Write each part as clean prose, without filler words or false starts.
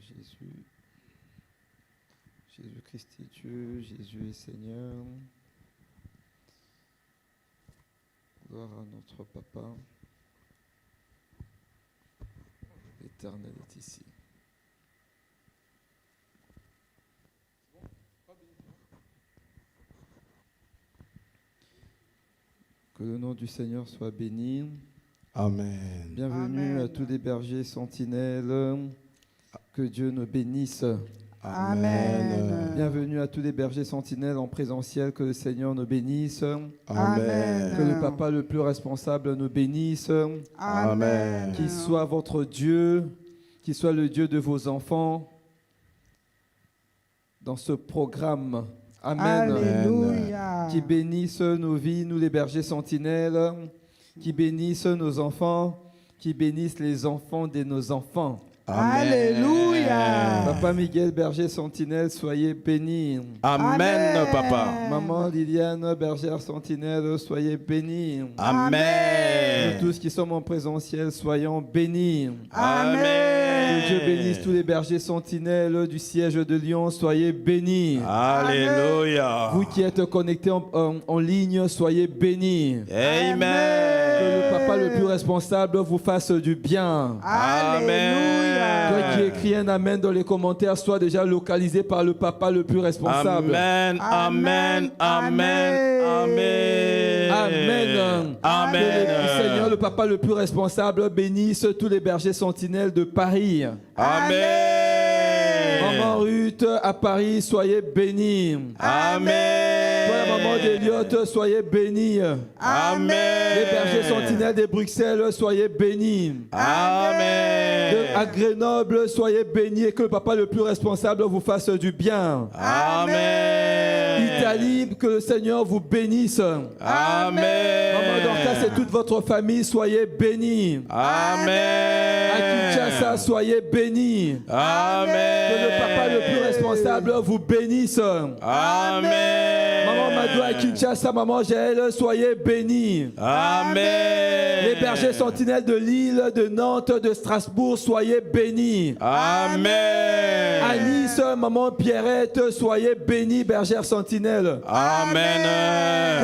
Jésus. Jésus-Christ est Dieu, Jésus est Seigneur. Gloire à notre Papa. L'Éternel est ici. Que le nom du Seigneur soit béni. Amen. Bienvenue à tous les bergers sentinelles. Que Dieu nous bénisse. Amen. Bienvenue à tous les bergers sentinelles en présentiel. Que le Seigneur nous bénisse. Amen. Que le Papa le plus responsable nous bénisse. Amen. Qu'il soit votre Dieu, qu'il soit le Dieu de vos enfants dans ce programme. Amen. Alléluia. Qui bénisse nos vies, nous les bergers sentinelles, qui bénisse nos enfants, qui bénisse les enfants de nos enfants. Amen. Alléluia. Papa Miguel, berger sentinelle, soyez bénis. Amen, Papa. Maman Liliane, bergère sentinelle, soyez bénis. Amen. Nous tous qui sommes en présentiel, soyons bénis. Amen. Que Dieu bénisse tous les bergers sentinelles du siège de Lyon, soyez bénis. Alléluia. Vous qui êtes connectés en ligne, soyez bénis. Amen. Que le Papa le plus responsable vous fasse du bien. Amen. Toi qui écris un amen dans les commentaires, sois déjà localisé par le Papa le plus responsable. Amen. Amen. Amen. Amen. Amen. Amen. Que le Seigneur, le Papa le plus responsable, bénisse tous les bergers sentinelles de Paris. Amen. Maman Ruth à Paris, soyez bénis. Amen. Toi, la maman d'Eliott, soyez bénis. Amen. Les bergers sentinelles de Bruxelles, soyez bénis. Amen. À Grenoble, soyez bénis et que le Papa le plus responsable vous fasse du bien. Amen. Italie, que le Seigneur vous bénisse. Amen. Maman Dorcas et toute votre famille, soyez bénis. Amen. À Kinshasa, soyez bénis. Amen. Que le Papa le plus responsable vous bénisse. Amen. Maman Madou à Kinshasa, maman Jaël, soyez bénis. Amen. Les bergers sentinelles de Lille, de Nantes, de Strasbourg, soyez bénis. Amen. À Nice, maman Pierrette, soyez bénis, bergère sentinelle. Amen.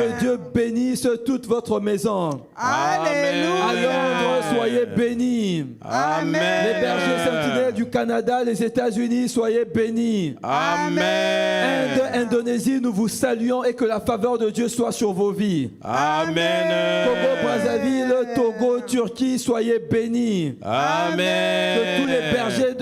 Que Dieu bénisse toute votre maison. Alléluia. À Londres, soyez bénis. Amen. Les bergers sentinelles du Canada, les États-Unis, soyez bénis. Amen. Inde, Indonésie, nous vous saluons et que la faveur de Dieu soit sur vos vies. Amen. Togo, Brazzaville, Togo, Turquie, soyez bénis. Amen. Que tous les bergers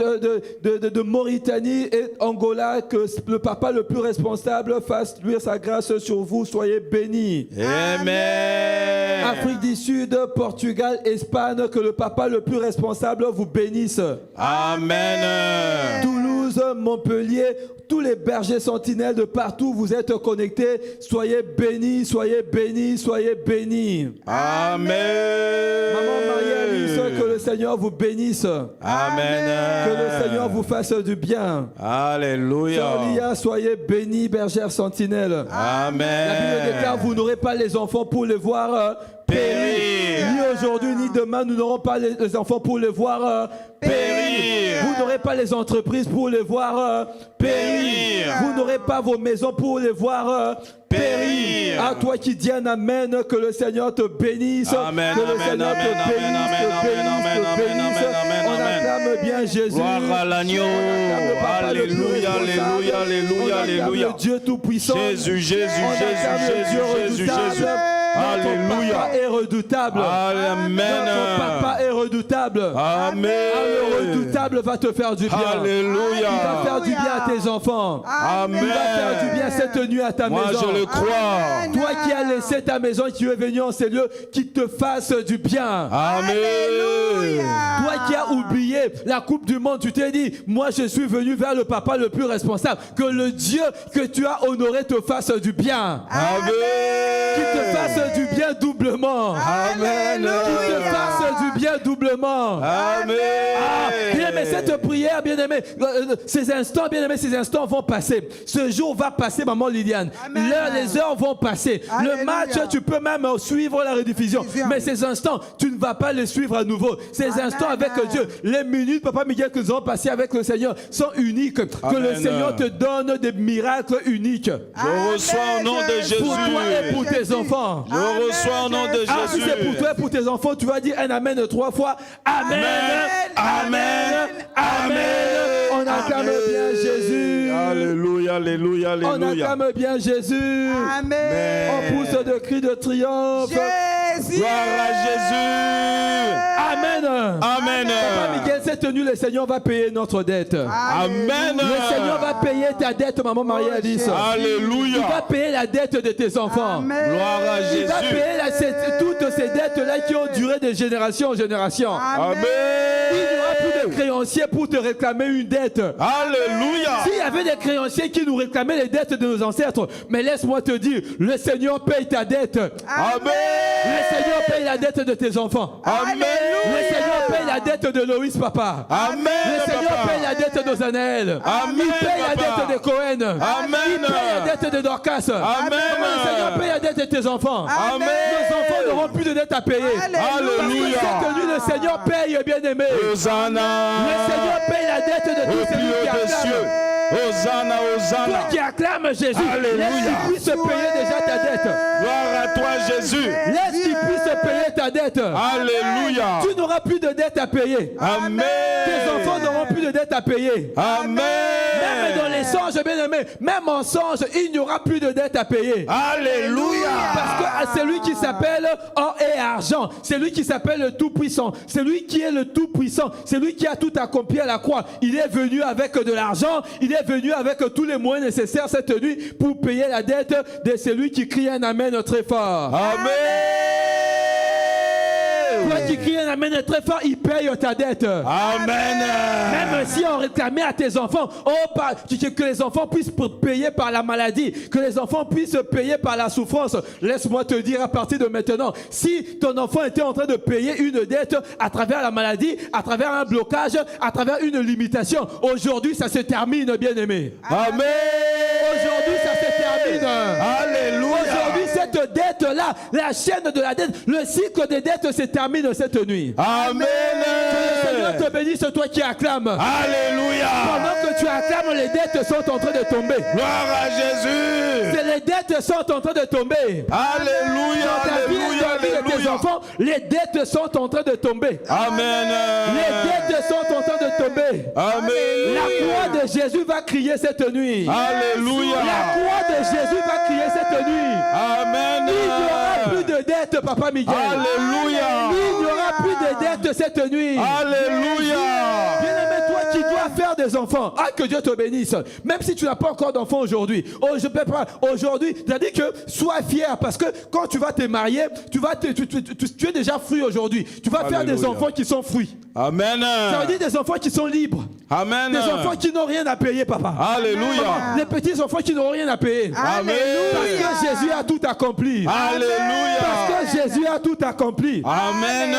de Mauritanie et Angola, que le Papa le plus responsable fasse luire sa grâce sur vous, soyez bénis. Amen. Afrique du Sud, Portugal, Espagne, que le Papa le plus responsable vous bénisse. Amen. Toulouse, Montpellier, tous les bergers sentinelles de partout, vous êtes connectés. Soyez bénis, soyez bénis, soyez bénis. Amen. Maman Marie-Alice, que le Seigneur vous bénisse. Amen. Que le Seigneur vous fasse du bien. Alléluia. Sœur Lia, soyez bénis, bergère sentinelle. Amen. La Bible déclare, vous n'aurez pas les enfants pour les voir périr. Ni aujourd'hui, ni demain, nous n'aurons pas les enfants pour les voir périr. Vous n'aurez pas les entreprises pour les voir périr. Vous n'aurez pas vos maisons pour les voir périr. À toi qui dis un amen, que le Seigneur te bénisse. Amen, Que le amen, Seigneur amen, te bénisse, amen, te bénisse, amen, te bénisse. amen, On amen. acclame bien Jésus. Gloire à l'agneau. Alléluia, alléluia, alléluia, alléluia. Le Dieu Tout-Puissant. Jésus, Jésus, On acclame le Dieu Jésus, Jésus, redoutable. Jésus. Notre Alléluia. Papa est redoutable. Amen. Notre Papa est redoutable. Amen. Le redoutable va te faire du bien. Alléluia. Il va faire du bien à tes enfants. Amen. Il va faire du bien cette nuit à ta Moi, maison. je le crois. Toi qui as laissé ta maison et qui es venu en ces lieux, qu'il te fasse du bien. Amen. Toi qui as oublié la Coupe du Monde, tu t'es dit, moi je suis venu vers le Papa le plus responsable. Que le Dieu que tu as honoré te fasse du bien. Amen. Qu'il te fasse du bien doublement. Amen. Qu'il te fasse du bien doublement. Amen. Bien-aimé, cette prière, bien-aimé, ces instants vont passer. Ce jour va passer, maman Liliane. Les heures vont passer. Alléluia. Le match, tu peux même suivre la rediffusion. Mais ces instants, tu ne vas pas les suivre à nouveau. Ces instants avec Dieu, les les minutes, Papa Miguel, que nous avons passées avec le Seigneur sont uniques. Que Amen. le Seigneur te donne des miracles uniques. Je reçois au nom de Jésus. Pour toi et pour tes enfants. Je reçois au nom de Ah, si Jésus. c'est pour toi et pour tes enfants, tu vas dire un amen 3 fois. Amen. Amen. Amen. On acclame bien Jésus. Alléluia, alléluia, On alléluia. acclame bien Jésus. Amen. On pousse de cris de triomphe. Jésus. Gloire à Jésus. Amen. Amen. Papa Miguel, cette nuit, le Seigneur va payer notre dette. Amen. Le Seigneur va payer ta dette, maman Marie-Alice. Il va Alléluia. payer la dette de tes enfants. Amen. Gloire à Il va Jésus. payer toutes ces dettes-là qui ont duré de génération en génération. Amen. Il n'y aura plus de créanciers pour te réclamer une dette. Alléluia. S'il y avait des créanciers qui nous réclamaient les dettes de nos ancêtres, mais laisse-moi te dire, le Seigneur paye ta dette. Amen. Le Seigneur paye la dette de tes enfants. Amen. Le Seigneur paye la dette de Loïs, papa. Amen. Le Seigneur Papa. paye la dette de Zanaël. Amen, Il paye la papa. dette de Cohen. Amen. Il paye la dette de Dorcas. Amen. Le Seigneur paye la dette de tes enfants. Amen. Nos enfants n'auront plus de dette à payer. Alléluia. Cette nuit, le Seigneur paye, bien-aimé. Hosanna. Le Seigneur paye la dette de Au tous plus celui qui haut des cieux. acclame. Hosanna, Toi Hosanna. qui acclames Jésus, Alléluia. laisse qu'il puisse payer déjà ta dette. Gloire à toi, Jésus. Laisse qu'il puisse payer ta dette. Alléluia. Tu n'auras plus de dette à payer. Amen. Tes enfants n'auront plus de dette à payer. Amen. Même dans les songes, bien aimé, même en songe, il n'y aura plus de dette à payer. Alléluia. Parce que c'est lui qui s'appelle or et argent. C'est lui qui s'appelle le Tout-Puissant. C'est lui qui est le Tout-Puissant. C'est lui qui a tout accompli à la croix. Il est venu avec de l'argent. Il est venu avec tous les moyens nécessaires cette nuit pour payer la dette de celui qui crie un amen très fort. Amen. Toi qui crie un amen très fort, il paye ta dette. Amen. Même si on réclamait à tes enfants, que les enfants puissent payer par la maladie, que les enfants puissent payer par la souffrance, laisse-moi te dire à partir de maintenant, si ton enfant était en train de payer une dette à travers la maladie, à travers un blocage, à travers une limitation, aujourd'hui ça se termine, bien-aimé. Amen. Aujourd'hui ça se termine. Alléluia. Aujourd'hui cette dette-là, la chaîne de la dette, le cycle des dettes se termine cette nuit. Amen. Que le Seigneur te bénisse, toi qui acclames. Alléluia. Pendant que tu acclames, les dettes sont en train de tomber. Gloire à Jésus. Les dettes sont en train de tomber. Alléluia. Dans ta vie et Alléluia. dans la vie de tes Alléluia. enfants, les dettes sont en train de tomber. Amen. Les dettes sont en train de tomber. Amen. La croix de Jésus va crier cette nuit. Alléluia. La croix de Jésus va crier cette nuit. Amen. Il n'y aura plus de dettes, Papa Miguel. Alléluia. Il n'y aura plus de dettes cette nuit. Alléluia. Bien-aimé, toi qui dois faire des enfants, ah, que Dieu te bénisse. Même si tu n'as pas encore d'enfants aujourd'hui, je peux pas aujourd'hui, c'est-à-dire que sois fier parce que quand tu vas te marier, tu es déjà fruit aujourd'hui. Tu vas faire des Alléluia. enfants qui sont fruits. Amen. Ça veut dire des enfants qui sont libres. Amen. Des enfants qui n'ont rien à payer, papa. Alléluia. Les petits enfants qui n'ont rien à payer. Amen. Parce que Jésus a tout accompli. Alléluia. Parce que Jésus a tout accompli. Amen.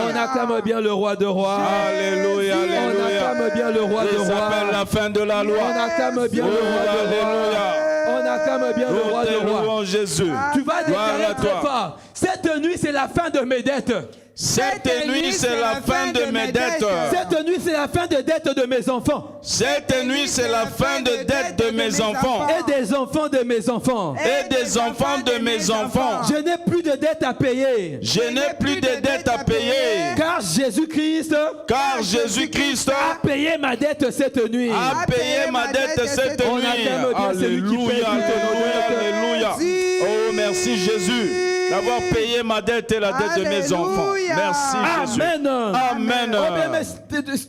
On acclame bien le roi de rois. Alléluia. On Alléluia. acclame bien le roi de Ça rois. s'appelle la fin de la loi. On acclame bien Oh, le roi de rois. Alléluia. On acclame bien le roi de Nous rois. louons Jésus. Tu vas Gloire déclarer à très toi. fort. Cette nuit, c'est la fin de mes dettes. Cette nuit, c'est la fin de mes dettes. Cette nuit, c'est la fin des dettes de mes enfants. Cette nuit, c'est la fin de dettes de mes enfants. Et des enfants de mes enfants. Et des enfants de mes enfants. Je n'ai plus de dettes à payer. Je n'ai plus de dettes à payer. Car Jésus-Christ Car Jésus-Christ a payé ma dette cette nuit. a payé ma dette cette On nuit. acclame bien celui qui paye Alléluia, toutes nos alléluia, alléluia. Oh, merci Jésus d'avoir payé ma dette et la dette de mes enfants. Merci Jésus. Amen. Amen. Oh, bien, mais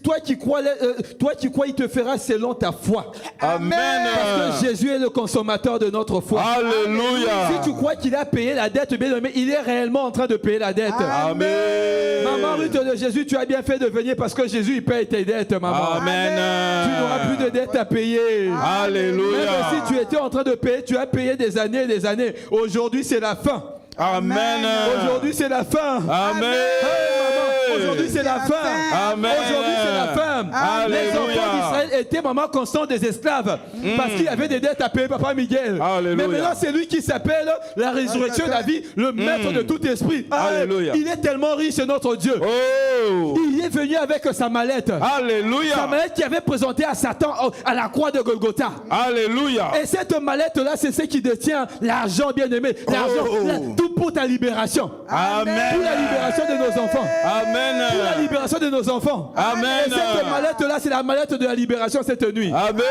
toi qui crois, il te fera selon ta foi. Amen. Parce que Jésus est le consommateur de notre foi. Alléluia. Si tu crois qu'il a payé la dette, bien aimé, il est réellement en train de payer la dette. Amen. Maman Ruth de Jésus, tu as bien fait de venir parce que Jésus il paye tes dettes, maman. Amen. Tu n'auras plus de dettes à payer. Alléluia. Même si tu étais en train de payer, tu as payé des années et des années. Aujourd'hui, c'est la fin. Amen. Aujourd'hui, c'est la fin. Amen. Maman, aujourd'hui, c'est la fin. Amen. Aujourd'hui, c'est la fin. Les enfants d'Israël étaient, maman, constants des esclaves. Parce qu'il y avait des dettes à payer, Papa Miguel. Alléluia. Mais maintenant, c'est lui qui s'appelle la résurrection de la vie, le maître de tout esprit. Alléluia. Il est tellement riche, notre Dieu. Oh. Il est venu avec sa mallette. Alléluia. Sa mallette qui avait présenté à Satan à la croix de Golgotha. Alléluia. Et cette mallette-là, c'est ce qui détient l'argent, bien-aimé. L'argent, tout pour ta libération. Amen. Pour la libération de nos enfants. Amen. Pour la libération de nos enfants. Amen. Et cette mallette-là, c'est la mallette de la libération cette nuit. Amen.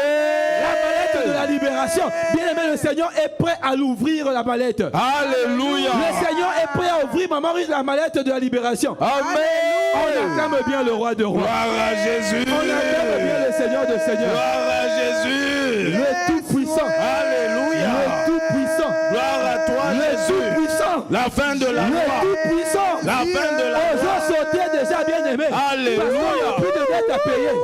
La mallette de la libération. Bien-aimé, le Seigneur est prêt à l'ouvrir, la mallette. Alléluia. Le Seigneur est prêt à ouvrir, maman, la mallette de la libération. Amen. On acclame bien le roi de rois. Gloire à Jésus. On acclame bien le Seigneur de seigneurs. Gloire à Jésus. Le Tout-Puissant. Alléluia. Le Tout-Puissant. Gloire à toi, Le Jésus. Tout-Puissant. La fin de la Le loi. Tout-Puissant. La fin de la loi. Osons sauter déjà, bien-aimé. Alléluia. Parce qu'on n'a plus de dette à payer.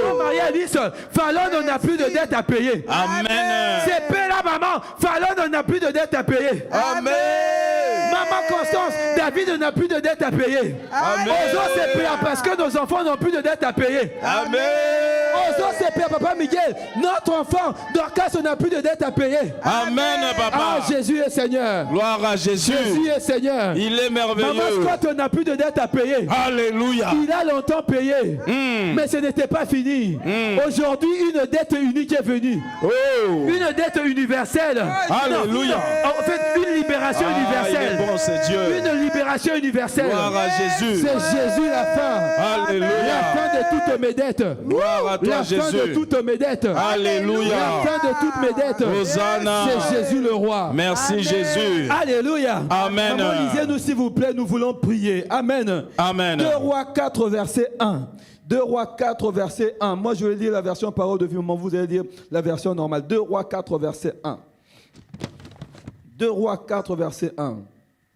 Maman Maria dit, Fallon n'a plus de dette à payer. Amen. C'est paix là, maman. Fallon n'a plus de dette à payer. Amen. Maman Constance, David n'a plus de dette à payer. Amen. Osons c'est paix parce que nos enfants n'ont plus de dette à payer. Amen. Osons c'est paix, Papa Miguel. Notre enfant, Dorcas, n'a plus de dette à payer. Amen, papa. Ah, Jésus est Seigneur. Gloire à Jésus. Jésus est Seigneur. Il est Maman merveilleux. Scott n'a plus de dette à payer. Alléluia. Il a longtemps payé, mais ce n'était pas fini. Aujourd'hui, une dette unique est venue. Oh. Une dette universelle. Alléluia. Non, en fait, une libération Il universelle. est bon, c'est Dieu. Une libération universelle. Gloire à Jésus. C'est Jésus la fin. Alléluia. La fin de toutes mes dettes. Gloire à toi, La fin Jésus. de toutes mes dettes. Alléluia. La fin de toutes mes dettes. Hosanna. C'est Jésus le roi. Merci, Jésus. Alléluia. Amen. Maman, lisez-nous s'il vous plaît, nous voulons prier. Amen. Amen. 2 Rois 4, verset 1. 2 Rois 4, verset 1. Moi, je vais lire la version parole de vie. Vous allez lire la version normale. 2 Rois 4, verset 1. 2 Rois 4, verset 1.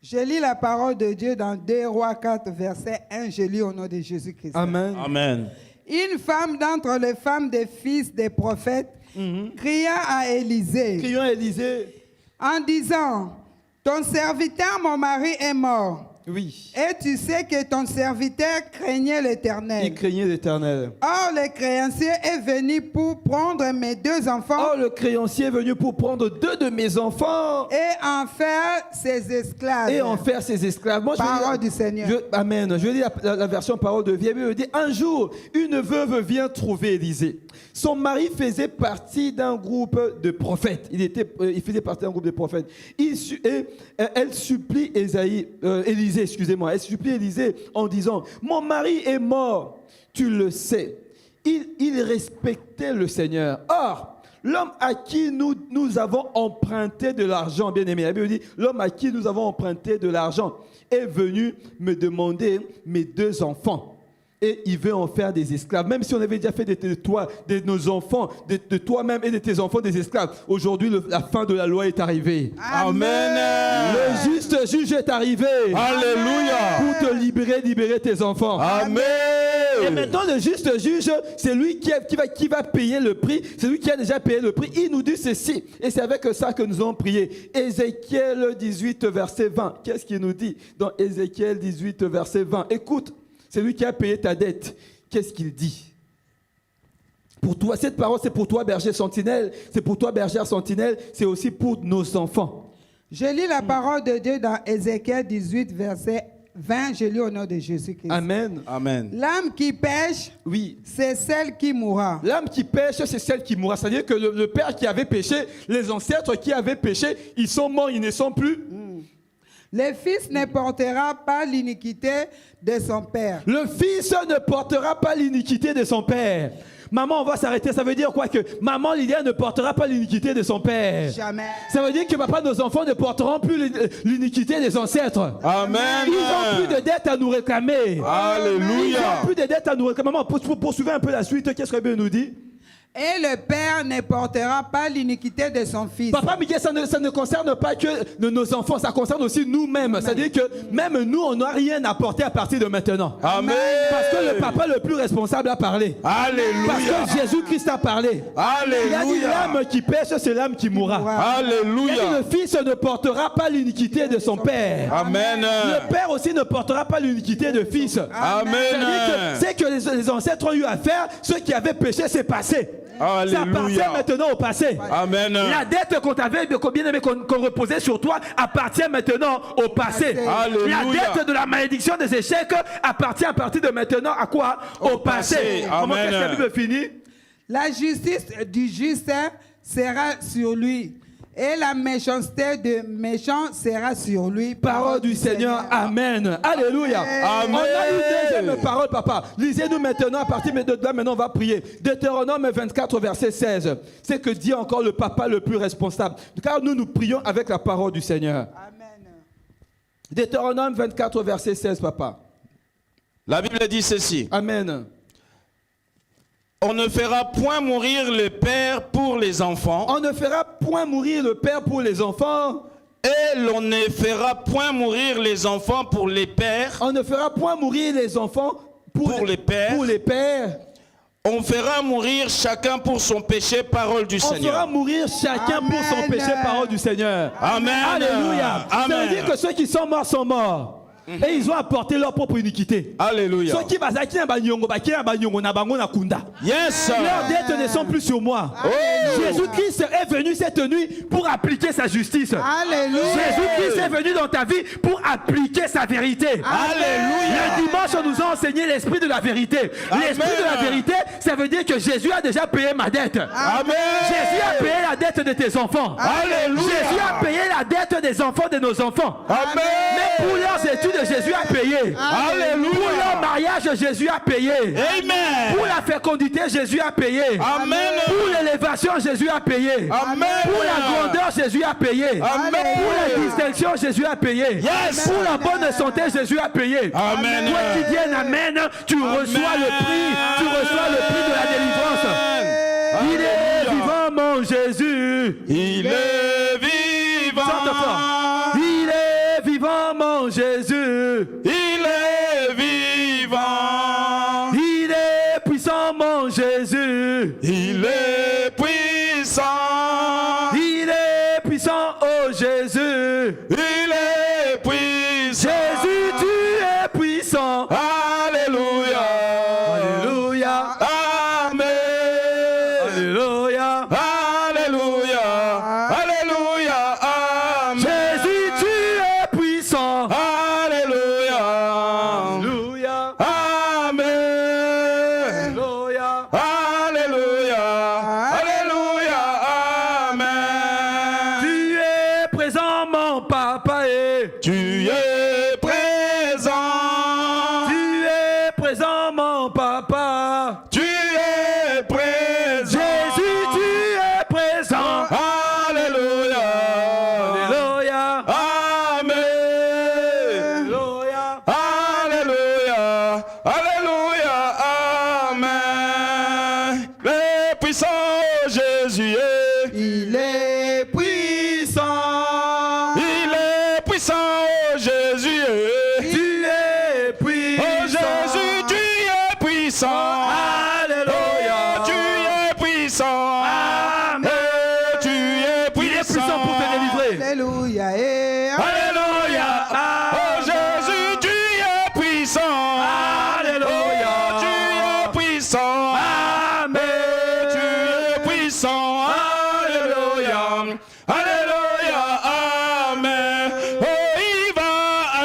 Je lis la parole de Dieu dans 2 Rois 4, verset 1. Je lis au nom de Jésus-Christ. Amen. Amen. Une femme d'entre les femmes des fils des prophètes cria à Élisée Crions à Élisée. en disant, ton serviteur, mon mari, est mort. Oui. Et tu sais que ton serviteur craignait Il l'Éternel. craignait l'Éternel. Or, le créancier est venu pour prendre mes 2 enfants Oh, le créancier est venu pour prendre 2 de mes enfants et en faire ses esclaves. et en faire ses esclaves. Moi, Parole du Seigneur. Amen. Je lis la version parole de vie. Il dit, un jour, une veuve vient trouver Élisée. Son mari faisait partie d'un groupe de prophètes. Il faisait partie d'un groupe de prophètes. Elle supplie Élisée, excusez-moi. Elle supplie Élisée en disant, mon mari est mort, tu le sais. Il respectait le Seigneur. Or, l'homme à qui nous avons emprunté de l'argent, bien aimé, la Bible dit, l'homme à qui nous avons emprunté de l'argent est venu me demander mes 2 enfants. Et il veut en faire des esclaves. Même si on avait déjà fait de nos enfants, de toi-même et de tes enfants des esclaves. Aujourd'hui, la fin de la loi est arrivée. Amen. Le juste juge est arrivé. Alléluia. Pour te libérer tes enfants. Amen. Et maintenant, le juste juge, c'est lui qui va payer le prix. C'est lui qui a déjà payé le prix. Il nous dit ceci. Et c'est avec ça que nous allons prier. Ézéchiel 18, verset 20. Qu'est-ce qu'il nous dit dans Ézéchiel 18, verset 20? Écoute, c'est lui qui a payé ta dette. Qu'est-ce qu'il dit? Pour toi, cette parole, c'est pour toi, berger sentinelle. C'est pour toi, bergère sentinelle. C'est aussi pour nos enfants. Je lis la parole de Dieu dans Ézéchiel 18, verset 20. Je lis au nom de Jésus-Christ. Amen. Amen. L'âme qui pêche, Oui. c'est celle qui mourra. L'âme qui pêche, c'est celle qui mourra. C'est-à-dire que le père qui avait péché, les ancêtres qui avaient péché, ils sont morts, ils ne sont plus. Le fils ne portera pas l'iniquité de son père. Le fils ne portera pas l'iniquité de son père. Maman, on va s'arrêter. Ça veut dire quoi? Que maman Lydia ne portera pas l'iniquité de son père. Jamais. Ça veut dire que papa, nos enfants ne porteront plus l'iniquité des ancêtres. Amen. Ils n'ont plus de dettes à nous réclamer. Ils Alléluia. n'ont plus de dettes à nous réclamer. Maman, poursuivez un peu la suite. Qu'est-ce que la Bible nous dit? Et le père ne portera pas l'iniquité de son fils. Papa Miguel, ça ne concerne pas que nos enfants, ça concerne aussi nous-mêmes. C'est-à-dire que même nous, on n'a rien à porter à partir de maintenant. Amen. Parce que le papa le plus responsable a parlé. Alléluia. Parce que Jésus-Christ a parlé. Il a dit Alléluia. l'âme qui pêche, c'est l'âme qui mourra. Il a Alléluia. dit le fils ne portera pas l'iniquité de son père. Amen. Le père aussi ne portera pas l'iniquité de fils. Amen. C'est que les ancêtres ont eu à faire, ceux qui avaient péché, c'est passé. Ça appartient Alléluia. maintenant au passé. Amen. La dette qu'on t'avait, bien aimé, qu'on reposait sur toi, appartient maintenant au passé. Alléluia. La dette de la malédiction des échecs appartient à partir de maintenant à quoi? Au passé. Comment Amen. qu'est-ce que la Bible finit? La justice du juste sera sur lui. Et la méchanceté du méchant sera sur lui. Parole du Seigneur. Amen. Alléluia. Amen. On a une deuxième parole, papa. Lisez-nous maintenant, à partir de là, maintenant, on va prier. Deutéronome 24, verset 16. C'est que dit encore le papa le plus responsable. Car nous prions avec la parole du Seigneur. Amen. Deutéronome 24, verset 16, papa. La Bible dit ceci. Amen. On ne fera point mourir le père pour les enfants. On ne fera point mourir le père pour les enfants. Et l'on ne fera point mourir les enfants pour les pères. On ne fera point mourir les enfants Pour les pères. Pour les pères. On fera mourir chacun pour son péché, parole du On Seigneur. fera mourir chacun pour son Amen. péché, parole du Seigneur. Amen. Alléluia. Ça veut Amen. dire que ceux qui sont morts sont morts. Et ils ont apporté leur propre iniquité. Alléluia. Ceux qui bazaki na banyongo, baki na banyongo, na bango na kunda. Yes. Leurs dettes ne sont plus sur moi. Oh. Jésus-Christ est venu cette nuit pour appliquer sa justice. Alléluia. Jésus-Christ est venu dans ta vie pour appliquer sa vérité. Alléluia. Le dimanche, on nous a enseigné l'esprit de la vérité. L'esprit de la vérité, ça veut dire que Jésus a déjà payé ma dette. Amen. Jésus a payé la dette de tes enfants. Alléluia. Jésus a payé la dette des enfants de nos enfants. Amen. Mais pour leurs études, Jésus a payé. Alléluia. Pour leur mariage, Jésus a payé. Amen. Pour la fécondité, Jésus a payé. Amen. Pour l'élévation, Jésus a payé. Amen. Pour la grandeur, Jésus a payé. Amen. Pour la distinction, Jésus a payé. Yes. Pour la bonne santé, Jésus a payé. Amen. Toi qui viens, amen, tu reçois le prix. Tu reçois le prix de la délivrance. Il est vivant, mon Jésus. Il est vivant. Chante fort. Il est vivant, mon Jésus. Il est vivant. Il est puissant, mon Jésus. Il est puissant. Il est puissant, oh Jésus. Il est puissant. Jésus, tu es puissant. Alléluia. Alléluia. Amen. Alléluia. Alléluia. Alléluia. Amen. Jésus, tu es puissant. Alléluia. Alléluia. Amen. Alléluia. Alléluia. Alléluia. Amen. Tu es présent, mon papa. Tu es présent. Tu es présent, mon papa. Tu es présent. Jésus, tu es présent. Alléluia. Alléluia. Amen. Alléluia. Alléluia. Alléluia. Amen. Le puissant Jésus est. Il est puissant. Il est puissant, oh Jésus est. Tu es Oh puissant. Jésus, tu es puissant. Alléluia. Oh, tu es puissant. Amen. Oh, tu es Il est puissant. puissant pour te délivrer. Alléluia. Et Alléluia. Oh Jésus, tu es puissant. Alléluia. Oh, tu es puissant. Amen. Tu es puissant. Alléluia. Alléluia. Amen. Oh, il va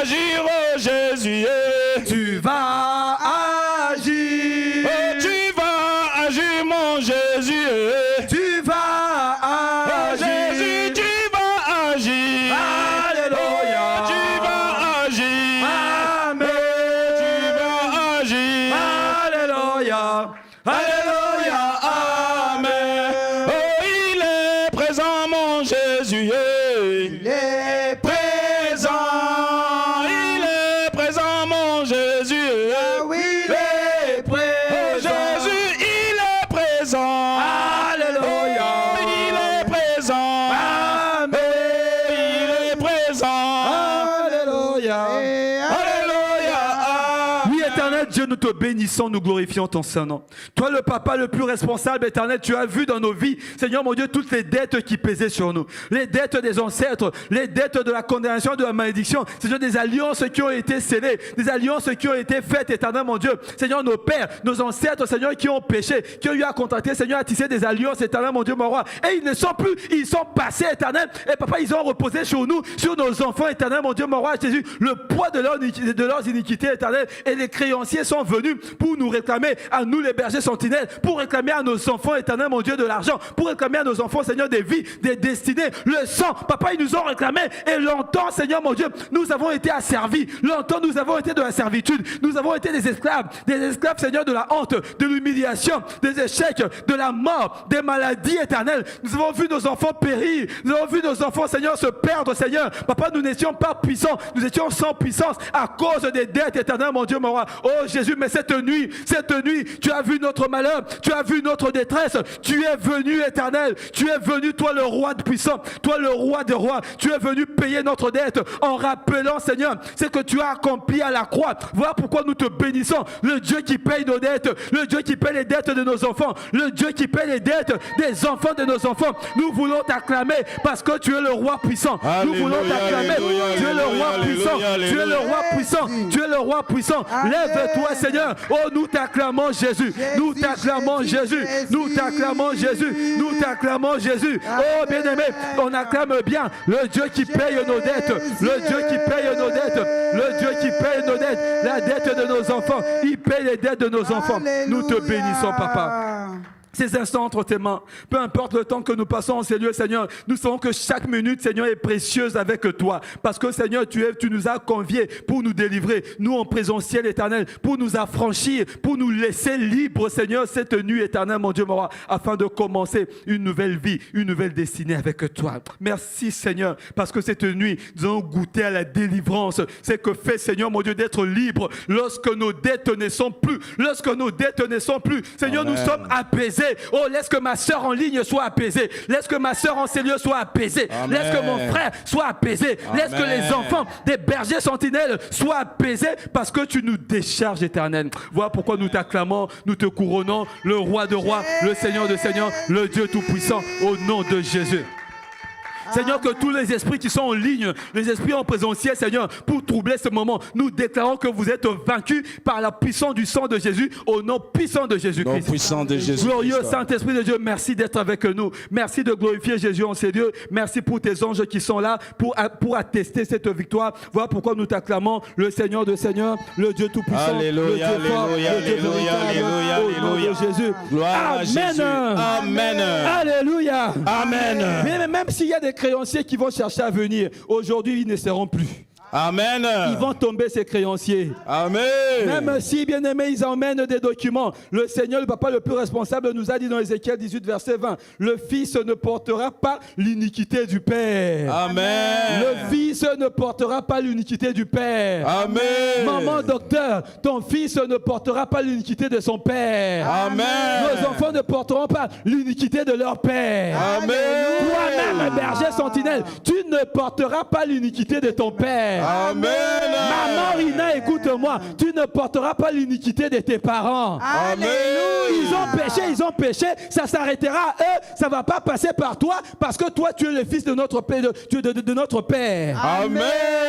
agir, oh Jésus. Tu vas agir. Oh, tu vas agir, mon Jésus. Tu vas Oh, agir. Jésus, tu vas agir. Alléluia. Oh, tu vas agir. Amen. Tu vas agir. Alléluia. Alléluia. Amen. Oh, il est présent, mon Jésus. il est Présent. Il est présent, mon Jésus. oui, Il est Oh, présent. Jésus, il est présent. nous te bénissons, nous glorifions ton Saint-Nom. Toi, le papa le plus responsable, éternel, tu as vu dans nos vies, Seigneur mon Dieu, toutes les dettes qui pesaient sur nous. Les dettes des ancêtres, les dettes de la condamnation, de la malédiction. Seigneur, des alliances qui ont été scellées, des alliances qui ont été faites, éternel mon Dieu. Seigneur, nos pères, nos ancêtres, Seigneur, qui ont péché, qui ont eu à contracter, Seigneur, à tisser des alliances, éternel mon Dieu, mon roi. Et ils ne sont plus, ils sont passés, éternel. Et papa, ils ont reposé sur nous, sur nos enfants, éternel mon Dieu, mon roi, Jésus, le poids de leurs iniquités, éternel. Et les créanciers sont venus pour nous réclamer, à nous les bergers sentinelles, pour réclamer à nos enfants, éternel mon Dieu, de l'argent, pour réclamer à nos enfants, Seigneur, des vies, des destinées, le sang. Papa, ils nous ont réclamé. Et longtemps, Seigneur mon Dieu, nous avons été asservis. Longtemps, nous avons été de la servitude. Nous avons été des esclaves, Seigneur, de la honte, de l'humiliation, des échecs, de la mort, des maladies éternelles. Nous avons vu nos enfants périr. Nous avons vu nos enfants, Seigneur, se perdre, Seigneur. Papa, nous n'étions pas puissants. Nous étions sans puissance à cause des dettes éternelles, mon Dieu, mon roi. Oh Jésus, mais cette nuit, tu as vu notre malheur. Tu as vu notre détresse. Tu es venu, éternel. Tu es venu, toi, le roi de puissant. Toi, le roi des rois. Tu es venu payer notre dette en rappelant, Seigneur, ce que tu as accompli à la croix. Voilà pourquoi nous te bénissons. Le Dieu qui paye nos dettes. Le Dieu qui paye les dettes de nos enfants. Le Dieu qui paye les dettes des enfants de nos enfants. Nous voulons t'acclamer parce que tu es le roi puissant. Nous voulons t'acclamer. Tu es le roi puissant. Tu es le roi puissant. Tu es le roi puissant. Lève-toi, Seigneur. Oh, nous t'acclamons, Jésus. Nous t'acclamons, Jésus. Nous t'acclamons, Jésus. Nous t'acclamons, Jésus. Oh, bien-aimé, on acclame bien le Dieu qui paye nos dettes. Le Dieu qui paye nos dettes. Le Dieu qui paye nos dettes. La dette de nos enfants. Il paye les dettes de nos enfants. Nous te bénissons, papa. Ces instants entre tes mains, peu importe le temps que nous passons en ces lieux, Seigneur, nous savons que chaque minute, Seigneur, est précieuse avec toi. Parce que, Seigneur, tu nous as conviés pour nous délivrer, nous en présentiel éternel, pour nous affranchir, pour nous laisser libres, Seigneur, cette nuit éternelle, mon Dieu, mon roi, afin de commencer une nouvelle vie, une nouvelle destinée avec toi. Merci, Seigneur, parce que cette nuit, nous allons goûter à la délivrance. C'est que fait, Seigneur, mon Dieu, d'être libre lorsque nos dettes ne sont plus. Lorsque nos dettes ne sont plus. Seigneur, Amen. Nous sommes apaisés. Oh, laisse que ma soeur en ligne soit apaisée. Laisse que ma soeur en ces lieux soit apaisée. Amen. Laisse que mon frère soit apaisé. Amen. Laisse que les enfants des bergers sentinelles soient apaisés parce que tu nous décharges, éternel. Voilà pourquoi nous t'acclamons, nous te couronnons, le roi de rois, le Seigneur de seigneurs, le Dieu tout-puissant, au nom de Jésus. Seigneur, que tous les esprits qui sont en ligne, les esprits en présentiel, Seigneur, pour troubler ce moment, nous déclarons que vous êtes vaincus par la puissance du sang de Jésus, au nom puissant de Jésus-Christ. Puissant de Jésus. Glorieux Saint-Esprit de Dieu, merci d'être avec nous. Merci de glorifier Jésus en ces lieux. Merci pour tes anges qui sont là pour attester cette victoire. Voilà pourquoi nous t'acclamons, le Seigneur de Seigneurs, le Dieu tout-puissant, alléluia, le Dieu fort, le Dieu véritable, au nom de Jésus. Gloire à Jésus. Amen. Alléluia. Amen. Mais même s'il y a des créanciers qui vont chercher à venir, aujourd'hui ils ne seront plus. Amen. Ils vont tomber, ces créanciers. Amen. Même si, bien aimés, ils emmènent des documents. Le Seigneur, le Papa le plus responsable, nous a dit dans Ézéchiel 18, verset 20, le Fils ne portera pas l'iniquité du Père. Amen. Le Fils ne portera pas l'iniquité du Père. Amen. Maman docteur, ton fils ne portera pas l'iniquité de son Père. Amen. Nos enfants ne porteront pas l'iniquité de leur Père. Amen. Toi-même, berger sentinelle, tu ne porteras pas l'iniquité de ton Père. Amen. Maman Rina, écoute-moi, tu ne porteras pas l'iniquité de tes parents. Amen. Ils ont péché, ça s'arrêtera. Eux, ça ne va pas passer par toi parce que toi, tu es le fils de notre Père. De notre Père. Amen.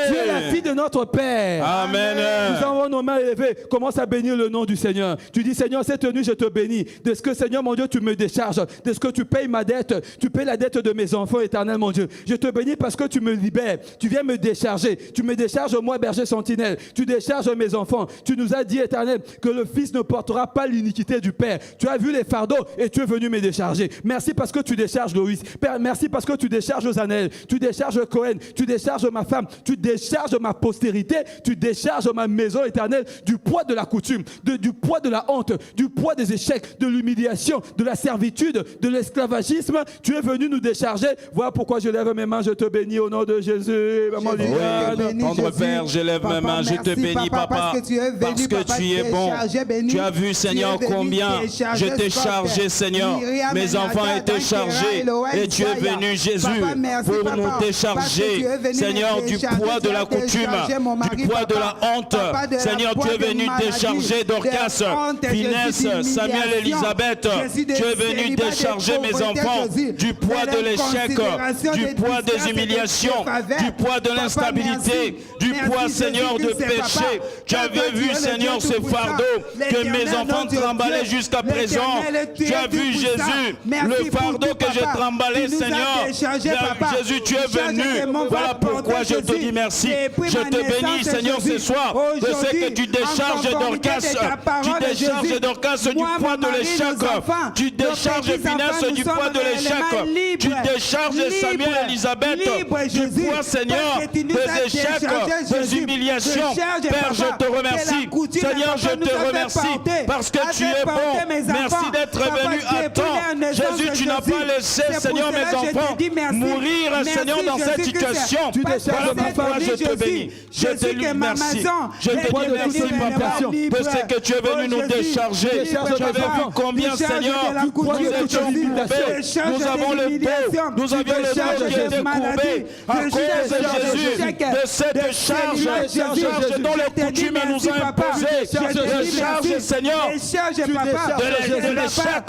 Tu es la fille de notre Père. Amen. Nous avons nos mains élevées. Commence à bénir le nom du Seigneur. Tu dis, Seigneur, cette nuit, je te bénis. De ce que, Seigneur, mon Dieu, tu me décharges. De ce que tu payes ma dette. Tu payes la dette de mes enfants, éternel, mon Dieu. Je te bénis parce que tu me libères. Tu viens me décharger. Tu me décharges, moi, berger sentinelle. Tu décharges mes enfants. Tu nous as dit, éternel, que le Fils ne portera pas l'iniquité du Père. Tu as vu les fardeaux et tu es venu me décharger. Merci parce que tu décharges Loïs. Père, merci parce que tu décharges Zanel. Tu décharges Cohen. Tu décharges ma femme. Tu décharges ma postérité. Tu décharges ma maison éternelle du poids de la coutume, du poids de la honte, du poids des échecs, de l'humiliation, de la servitude, de l'esclavagisme. Tu es venu nous décharger. Voilà pourquoi je lève mes mains, je te bénis. bénis au nom de Jésus. Maman Jésus, Liliane. je te bénis, Tendre Jésus. Père, je lève mes mains, je te merci, bénis, papa, parce que tu es venu, parce que papa, tu es bon. déchargé, béni. Tu as vu, Tu Seigneur, es venu combien décharger je t'ai Scott. chargé, Seigneur. Myriam Mes enfants Nada, étaient chargés Eloï, et tu es Isaiah. venu, Jésus, Papa, merci, pour papa, nous parce que tu décharger, es venu Seigneur, me du décharger, poids de tu la as coutume, déchargé mon mari, du poids de la papa, honte. papa, de la Seigneur, tu poids es de venu maladie, décharger Dorcas, de honte, Finesse, Jésus, Samuel, d'humiliation, Elisabeth. Jésus, de Tu es venu célibat, de décharger mes pauvreté, enfants Jésus, du poids de l'échec, l'inconsidération, du des poids des distances et des humiliations, défaveurs. du poids de Papa, l'instabilité, merci. du Merci, poids, Seigneur, de Jésus-Christ, péché. papa. Tu avais Papa, vu, tu es le Seigneur, Dieu ce tout-puissant. fardeau que mes L'Éternel, enfants notre trimballaient Dieu. jusqu'à présent. L'Éternel, tu Tu es as vu, tout-puissant. Jésus, Merci le pour fardeau tout, que j'ai papa. trimballé, Tu nous as Seigneur. déchargé, papa. Jésus, tu es Charge venu. de mon Voilà ventre pourquoi porté, je te Jésus. dis merci. Depuis Je ma te bénis, naissance, Seigneur, ce Jésus. soir. Je sais que tu Aujourd'hui, décharges en conformité Dorcas, de ta parole, tu décharges Jésus. Dorcas du Moi, poids mon de mari, l'échec. nos enfants, Tu nos décharges petits-enfants, Finesse du nous poids de sommes l'échec. réellement libres. Tu décharges Samuel, Libres. Elisabeth Libres, du Jésus. poids, Seigneur, Parce que tu nous as des échecs, déchargés, des Jésus. humiliations. Décharge, Père, je papa, te que la remercie. coutume, Seigneur, je papa, nous te a fait remercie porter. parce que A tu fait es porter bon. mes Merci enfants. d'être Papa, venu tu à es temps. venu à naissance, Jésus, tu n'as Jésus. pas laissé, C'est Seigneur, pour mes cela que je te enfants dis merci. mourir, Merci, Seigneur, dans cette Jésus-Christ. situation. Tu Parce décharges que ma c'est femme, venu, je te Jésus. bénis. Je Jésus, te que ma remercie. maison Je te est poids de devenue toute limitation. libre. Je sais que tu es venu nous Jésus, décharger. Décharge libre, Tu avais papa. vu combien, Décharge Seigneur, de la nous coutume, étions Jésus. courbés. Décharge Nous de avons le l'humiliation. dos. Nous avions le Décharge dos qui de était maladie. courbé à cause Décharge de Jésus. d'échec. De cette charge, Jésus. charge dont les coutumes nous ont imposé. Décharge, Seigneur, Décharge, Tu papa. décharges, de l'échec.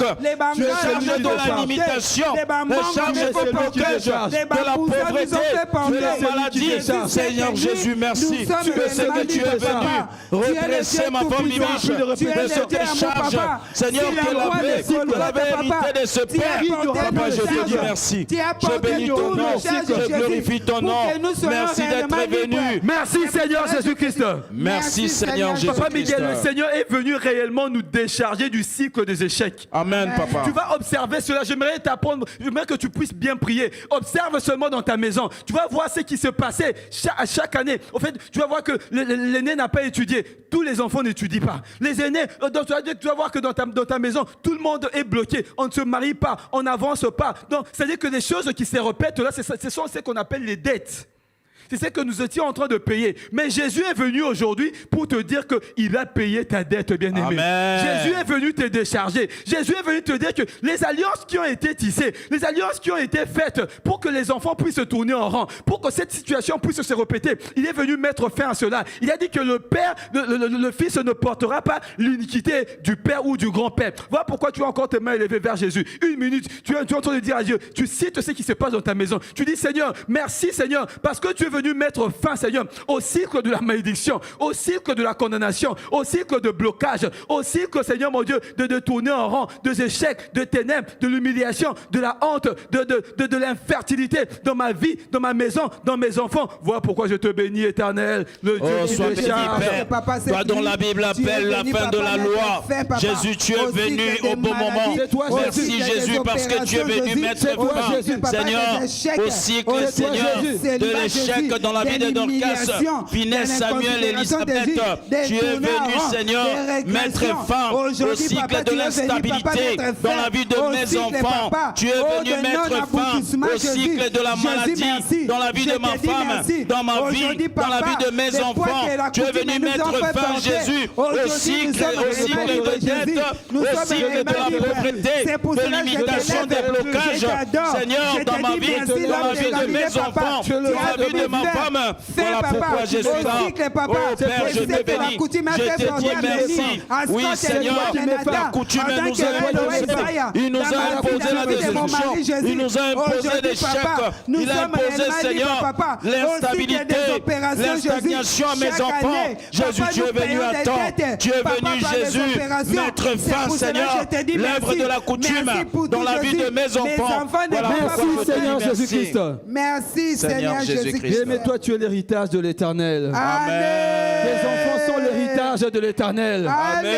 Décharge de la limitation. Décharge de blocage, de la pauvreté, de la maladie. Seigneur Jésus, merci. Je sais que tu es venu redresser ma femme Mimiche de cette charge. Seigneur, que la vérité de ce Père. Papa, je te dis merci. Je bénis ton nom. Je glorifie ton nom. Merci d'être venu. Merci Seigneur Jésus-Christ. Merci Seigneur Jésus-Christ. Papa Miguel, le Seigneur est venu réellement nous décharger du cycle des échecs. Amen, papa. Tu vas observer cela. J'aimerais t'apprendre, j'aimerais que tu puisses bien prier. Observe seulement dans ta maison. Tu vas voir ce qui se passait chaque année. En fait, tu vas voir que l'aîné n'a pas étudié. Tous les enfants n'étudient pas. Les aînés, tu vas voir que dans ta maison, tout le monde est bloqué. On ne se marie pas, on n'avance pas. Donc, c'est-à-dire que les choses qui se répètent là, ce sont ce qu'on appelle les dettes. C'est ce que nous étions en train de payer. Mais Jésus est venu aujourd'hui pour te dire qu'il a payé ta dette, bien-aimé. Jésus est venu te décharger. Jésus est venu te dire que les alliances qui ont été tissées, les alliances qui ont été faites pour que les enfants puissent se tourner en rang, pour que cette situation puisse se répéter, il est venu mettre fin à cela. Il a dit que le Père, le Fils ne portera pas l'iniquité du Père ou du grand-père. Voilà pourquoi tu as encore tes mains élevées vers Jésus. Une minute, tu es en train de dire à Dieu, tu cites ce qui se passe dans ta maison. Tu dis, Seigneur, merci Seigneur, parce que tu es venu mettre fin, Seigneur, au cycle de la malédiction, au cycle de la condamnation, au cycle de blocage, au cycle, Seigneur mon Dieu, de tourner en rang, des échecs, de ténèbres, de l'humiliation, de la honte, de l'infertilité dans ma vie, dans ma maison, dans mes enfants. Voilà pourquoi je te bénis, Éternel, le Dieu qui sois béni, décharge. Père. Toi dont la Bible appelle la fin de la loi. Jésus, tu es venu au bon moment. Merci Jésus parce que tu es venu mettre fin, Seigneur, au cycle, Seigneur, de l'échec dans la vie de Dorcas, Finesse, Samuel, Elisabeth. Tu es venu, Seigneur, mettre fin au cycle de l'instabilité dans la vie de mes enfants. Tu es venu mettre fin au cycle de la maladie dans la vie de ma femme, dans ma vie, dans la vie de mes enfants. Tu es venu mettre fin, Jésus, au cycle de dette, au cycle de la pauvreté, de l'imitation des blocages. Seigneur, dans ma vie, dans la vie de mes enfants, dans la vie de ma femme. Voilà pourquoi je suis là. Oh Père, je te bénis. Je te dis merci. Oui, Seigneur, la coutume nous a imposé. Il nous a imposé la destruction. Il nous a imposé l'échec. Il a imposé, Seigneur, l'instabilité, l'instagnation à mes enfants. Jésus, tu es venu à temps. Tu es venu, Jésus, mettre fin, Seigneur, l'œuvre de la coutume dans la vie de mes enfants. Voilà Merci Seigneur Jésus-Christ. Merci Seigneur Jésus-Christ. Bien, mais toi tu es l'héritage de l'Éternel. Amen. Tes enfants sont l'héritage de l'Éternel. Alléluia.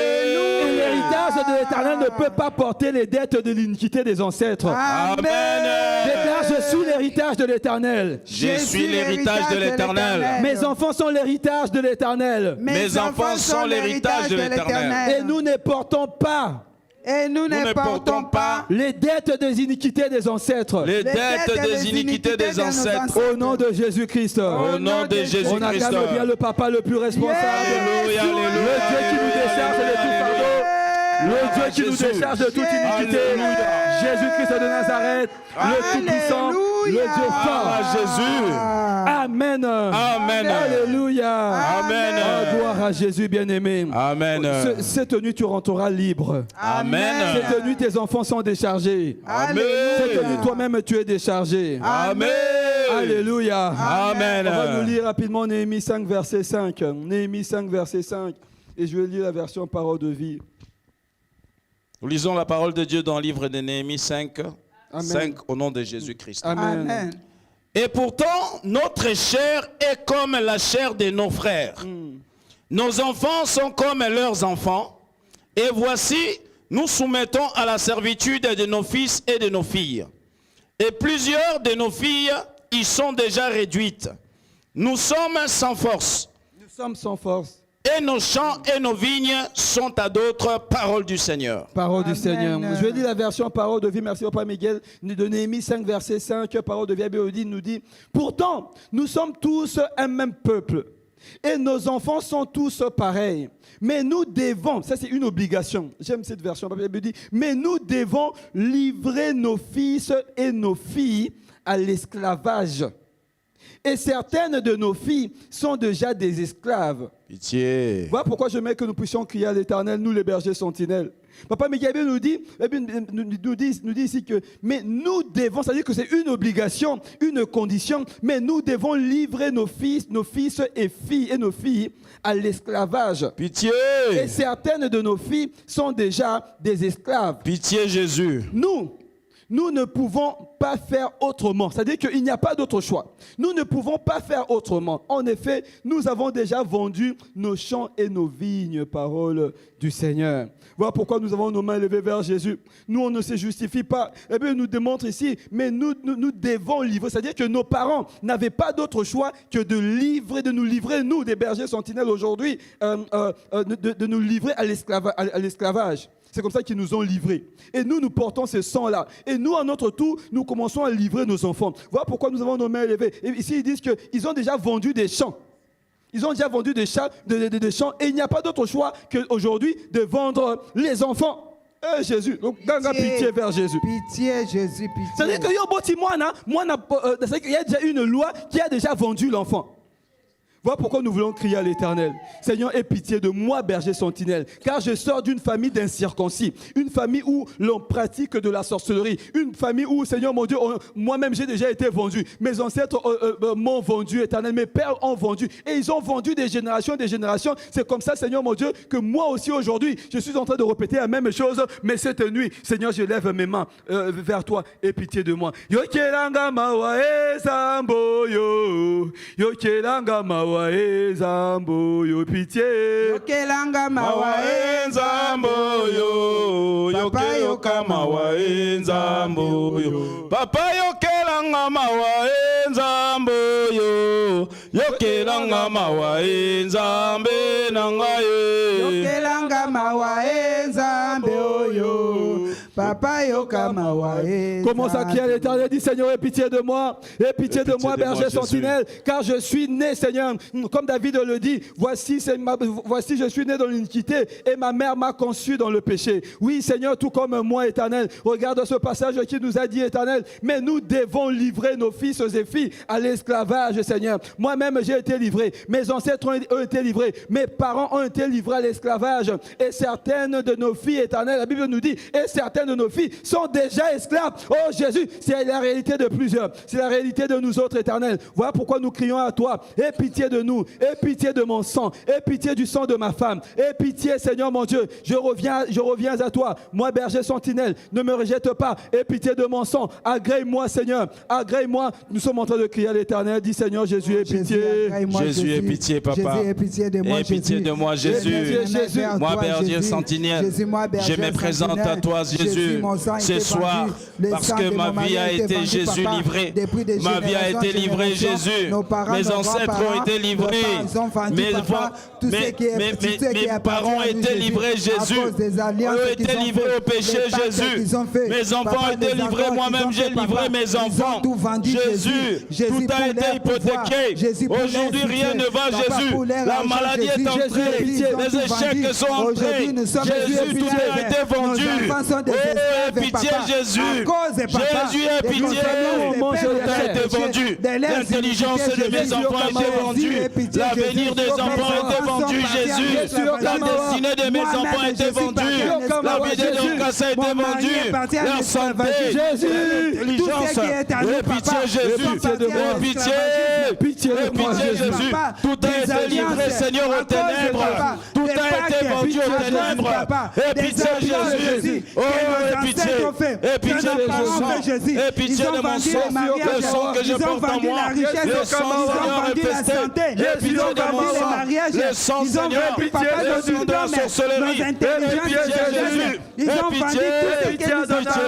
Et l'héritage de l'Éternel ne peut pas porter les dettes de l'iniquité des ancêtres. Amen. Déclare, je suis l'héritage de l'Éternel. Je suis l'héritage de l'Éternel. Mes enfants sont l'héritage de l'Éternel. Mes enfants sont l'héritage de l'Éternel. Et nous ne portons pas Et nous ne portons pas les dettes des iniquités des ancêtres. les dettes des iniquités des ancêtres. Au nom de Jésus-Christ. Au nom de On Jésus-Christ. acclame bien le papa le plus responsable. Alléluia, alléluia. Le Dieu qui nous décharge de tout fardeau. Le Dieu qui nous décharge de toute iniquité. Alléluia. Jésus-Christ de Nazareth. Le Tout-Puissant. Le Dieu fort. Ah, Jésus. Amen. Amen. Alléluia. Amen. Oh, gloire à Jésus bien-aimé. Amen. Cette nuit, tu rentreras libre. Amen. Cette nuit, tes enfants sont déchargés. Amen. Cette nuit, toi-même, tu es déchargé. Amen. Alléluia. Amen. On va nous lire rapidement Néhémie 5, verset 5. Néhémie 5, verset 5. Et je vais lire la version parole de vie. Nous lisons la parole de Dieu dans le livre de Néhémie 5, Amen. 5 au nom de Jésus-Christ. Amen. Amen. Et pourtant, notre chair est comme la chair de nos frères. Nos enfants sont comme leurs enfants. Et voici, nous soumettons à la servitude de nos fils et de nos filles. Et plusieurs de nos filles y sont déjà réduites. Nous sommes sans force. Nous sommes sans force. Et nos champs et nos vignes sont à d'autres, paroles du Seigneur. Parole du Amen. Seigneur. Je vais lire la version parole de vie. Merci Papa Miguel. De Néhémie 5, verset 5. Parole de vie. Bible nous dit: pourtant, nous sommes tous un même peuple. Et nos enfants sont tous pareils. Mais nous devons, ça c'est une obligation. J'aime cette version. La Bible dit: mais nous devons livrer nos fils et nos filles à l'esclavage. Et certaines de nos filles sont déjà des esclaves. Pitié. Voilà pourquoi je mets que nous puissions crier à l'Éternel, nous les bergers sentinelles. Papa Miguel nous dit ici que, mais nous devons, c'est-à-dire que c'est une obligation, une condition, mais nous devons livrer nos fils et filles et nos filles à l'esclavage. Pitié. Et certaines de nos filles sont déjà des esclaves. Pitié, Jésus. Nous ne pouvons pas faire autrement. C'est-à-dire qu'il n'y a pas d'autre choix. Nous ne pouvons pas faire autrement. En effet, nous avons déjà vendu nos champs et nos vignes, parole du Seigneur. Voilà pourquoi nous avons nos mains levées vers Jésus. Nous, on ne se justifie pas. Eh bien, il nous démontre ici, mais nous devons livrer. C'est-à-dire que nos parents n'avaient pas d'autre choix que de nous livrer, nous, des bergers sentinelles aujourd'hui, de nous livrer à l'esclavage. C'est comme ça qu'ils nous ont livrés. Et nous portons ce sang-là. Et nous, à notre tour, nous commençons à livrer nos enfants. Voilà pourquoi nous avons nos mains élevées. Et ici, ils disent qu'ils ont déjà vendu des champs. Ils ont déjà vendu des champs. Et il n'y a pas d'autre choix qu'aujourd'hui de vendre les enfants. Jésus. Donc, pitié vers Jésus. Pitié, Jésus, pitié. C'est-à-dire qu'il y a déjà une loi qui a déjà vendu l'enfant. Voilà pourquoi nous voulons crier à l'Éternel: Seigneur, aie pitié de moi, berger sentinelle, car je sors d'une famille d'incirconcis, une famille où l'on pratique de la sorcellerie, une famille où, Seigneur mon Dieu, moi-même j'ai déjà été vendu, mes ancêtres m'ont vendu, Éternel, mes pères ont vendu, et ils ont vendu des générations. C'est comme ça, Seigneur mon Dieu, que moi aussi aujourd'hui, je suis en train de répéter la même chose, mais cette nuit, Seigneur, je lève mes mains vers toi, aie pitié de moi. Yokelanga mawa ezambo yo, yokelanga mawa ezambo yo, pitié. Yokelanga mawa Enzambo yo, yokeyoka mawa enzambo yo. Papa yokelanga mawa enzambo yo, yokelanga mawa enzambe nangaye. Yokelanga mawa enzambe yo. Papa yoka mawa enzambe. Commence à crier à l'Éternel, dit: Seigneur, aie pitié de moi, aie pitié de moi, berger sentinelle, car je suis né, Seigneur, comme David le dit, voici je suis né dans l'iniquité et ma mère m'a conçu dans le péché. Oui, Seigneur, tout comme moi, Éternel. Regarde ce passage qui nous a dit, Éternel, mais nous devons livrer nos fils et filles à l'esclavage, Seigneur. Moi-même, j'ai été livré, mes ancêtres ont été livrés, mes parents ont été livrés à l'esclavage, et certaines de nos filles, Éternel, la Bible nous dit, et certaines de nos filles sont déjà esclaves. Oh Jésus, c'est la réalité de plusieurs, c'est la réalité de nous autres, Éternel. Voilà pourquoi nous crions à toi: aie pitié de nous, aie pitié de mon sang, aie pitié du sang de ma femme, aie pitié, Seigneur mon Dieu, je reviens à toi, moi berger sentinelle, ne me rejette pas, aie pitié de mon sang, agrée-moi, Seigneur, agrée-moi. Nous sommes en train de crier à l'Éternel, dis: Seigneur Jésus, aie pitié. Jésus, aie pitié, papa. Jésus, aie pitié de moi, aie pitié de moi, Jésus. Moi berger sentinelle, je me présente à toi, Jésus. Jésus ce soir, parce que ma vie a été Jésus livré. Ma vie a été livrée Jésus. Mes ancêtres ont été livrés. Mes parents ont été livrés Jésus. Eux ont été livrés au péché Jésus. Mes enfants ont été livrés. Moi-même j'ai livré mes enfants. Jésus, tout a été hypothéqué. Aujourd'hui rien ne va Jésus. La maladie est entrée. Les échecs sont entrés. Jésus, tout a été vendu. Oh, pitié Jésus. Jésus, aie pitié. Tout a été vendu. L'intelligence de mes enfants a été vendue. L'avenir des enfants a été vendu, Jésus. La destinée de mes enfants a été vendue. La vie de Dorcas a été vendue. Leur santé, l'intelligence. Oh, pitié Jésus. Oh, pitié. Pitié Jésus. Tout a été livré, Seigneur, aux ténèbres. Tout a été vendu aux ténèbres. Et pitié Jésus. Oh, et pitié. Et pitié de mon sang. Et pitié de mon sang. Le sang que je porte en moi. Le sang, Seigneur, est festé. Et pitié de mon sang. Le sang, Seigneur. Et pitié de la sorcellerie. Et pitié Jésus. Et pitié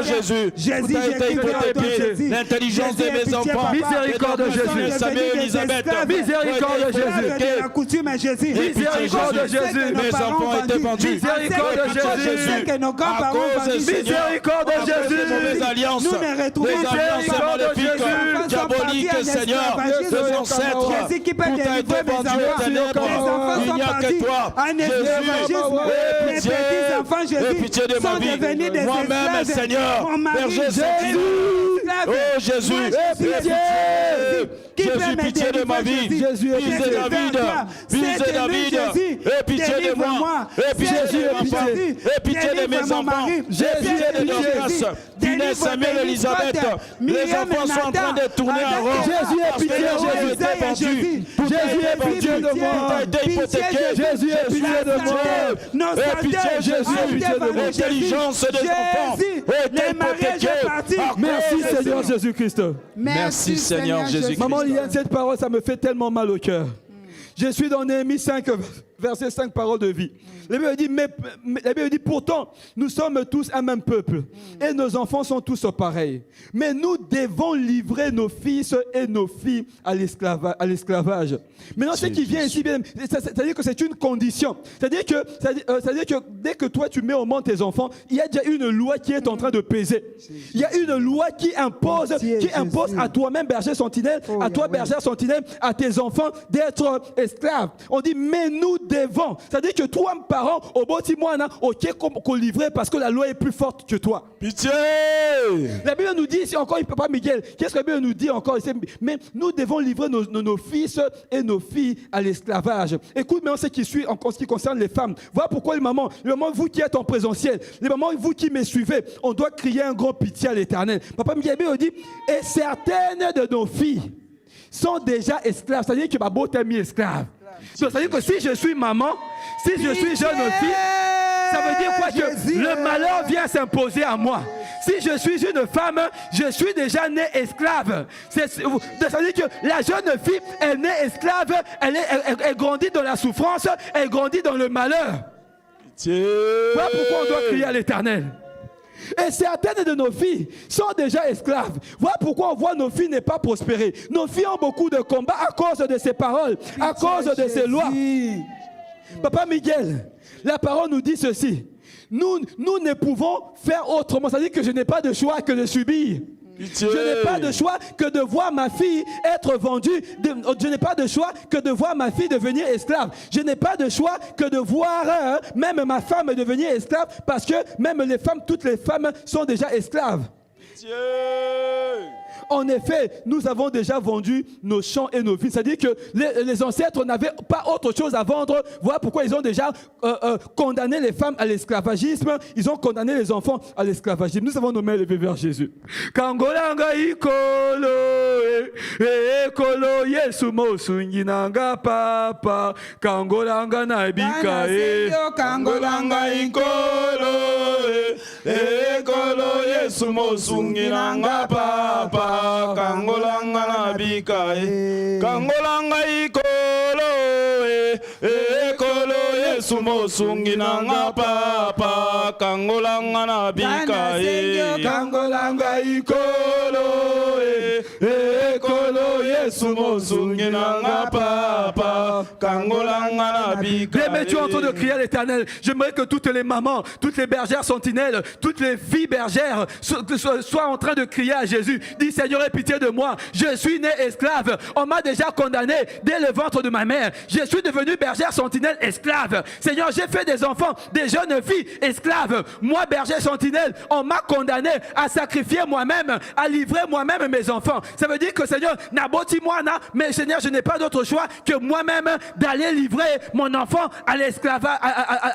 Jésus. Tout a été hypothéqué. L'intelligence de mes enfants. Miséricorde de Jésus. Samuel et Elisabeth. Miséricorde de Jésus. Miséricorde de Jésus. Mes enfants ont été vendus. Miséricorde de Jésus. À cause de Miséricorde de Jésus. Mauvaise alliance. Des alliances maléfiques, diaboliques, Seigneur, des ancêtres. Tout a été vendu aux ténèbres. Il n'y a que toi, Jésus. Et pitié de ma vie. Moi-même, Seigneur, berger Jésus. Oh Jésus, pitié. Jésus, pitié de ma vie. Jésus, fils de David. Fils de David. Et pitié de moi. Et pitié de ma femme. Et pitié de mes enfants. Jésus de Dorcas. Dîner Samuel et Elisabeth. Les enfants sont en train de tourner en rond. Jésus est pitié. Jésus est vendu. Jésus est pitié de moi. Tout a été hypothéqué. Jésus est pitié de moi. Et pitié Jésus. L'intelligence des enfants est hypothéquée. Merci Seigneur Jésus-Christ. Merci Seigneur Jésus-Christ. Maman Liane, cette parole, ça me fait tellement mal au cœur. Je suis dans Néhémie 5, verset 5, paroles de vie. La Bible dit, pourtant, nous sommes tous un même peuple et nos enfants sont tous pareils. Mais nous devons livrer nos fils et nos filles à l'esclavage. Maintenant, ce qui vient ici, c'est-à-dire que c'est une condition. C'est-à-dire que dès que toi, tu mets au monde tes enfants, il y a déjà une loi qui est en train de peser. Il y a une loi qui impose à toi-même, berger sentinelle, à toi, berger sentinelle, à tes enfants d'être esclaves. On dit, mais nous devons. C'est-à-dire que toi, parents, au bâtiment, ok, qu'on livrer parce que la loi est plus forte que toi. Pitié! La Bible nous dit ici encore, Papa Miguel, qu'est-ce que la Bible nous dit encore ici? Mais nous devons livrer nos fils et nos filles à l'esclavage. Écoute maintenant ce qui suit en ce qui concerne les femmes. Voilà pourquoi les mamans, vous qui êtes en présentiel, les mamans, vous qui me suivez, on doit crier un grand pitié à l'Éternel. Papa Miguel dit, et certaines de nos filles sont déjà esclaves. C'est-à-dire que ma beauté est mis esclave. C'est-à-dire que si je suis maman, si je suis jeune fille, ça veut dire quoi? Que le malheur vient s'imposer à moi. Si je suis une femme, je suis déjà née esclave. C'est-à-dire que la jeune fille est née esclave, elle grandit dans la souffrance, elle grandit dans le malheur. Voilà pourquoi on doit crier à l'Éternel. Et certaines de nos filles sont déjà esclaves. Voilà pourquoi on voit nos filles ne pas prospérer. Nos filles ont beaucoup de combats à cause de ces paroles, à cause de ces lois. Papa Miguel, la parole nous dit ceci. Nous ne pouvons faire autrement. C'est-à-dire que je n'ai pas de choix que de subir. Je n'ai pas de choix que de voir ma fille être vendue. Je n'ai pas de choix que de voir ma fille devenir esclave. Je n'ai pas de choix que de voir même ma femme devenir esclave parce que même les femmes, toutes les femmes sont déjà esclaves. En effet, nous avons déjà vendu nos champs et nos villes. C'est-à-dire que les ancêtres n'avaient pas autre chose à vendre. Voilà pourquoi ils ont déjà condamné les femmes à l'esclavagisme. Ils ont condamné les enfants à l'esclavagisme. Nous avons nos mains élevées vers Jésus. Kangolanga ikolo, ekolo Yesu mosunginanga papa. Kangolanga naibika Kangolanga ikolo, ekolo Yesu mosunginanga papa. Kangolanga nabika Kangolanga ikolo ekolo Yesu mosungi nanga papa kangolanga na bikae kangolanga ikolo ekolo Yesu mosungi nanga papa kangolanga na bikae. Mais tu es en train de crier à l'Éternel. J'aimerais que toutes les mamans, toutes les bergères sentinelles, toutes les filles bergères soient en train de crier à Jésus. Dis Seigneur, aie pitié de moi. Je suis né esclave. On m'a déjà condamné dès le ventre de ma mère. Je suis devenu bergère sentinelle esclave. Seigneur, j'ai fait des enfants, des jeunes filles esclaves. Moi, berger sentinelle, on m'a condamné à sacrifier moi-même, à livrer moi-même mes enfants. Ça veut dire que Seigneur, n'aboti moi, mais Seigneur, je n'ai pas d'autre choix que moi-même d'aller livrer mon enfant à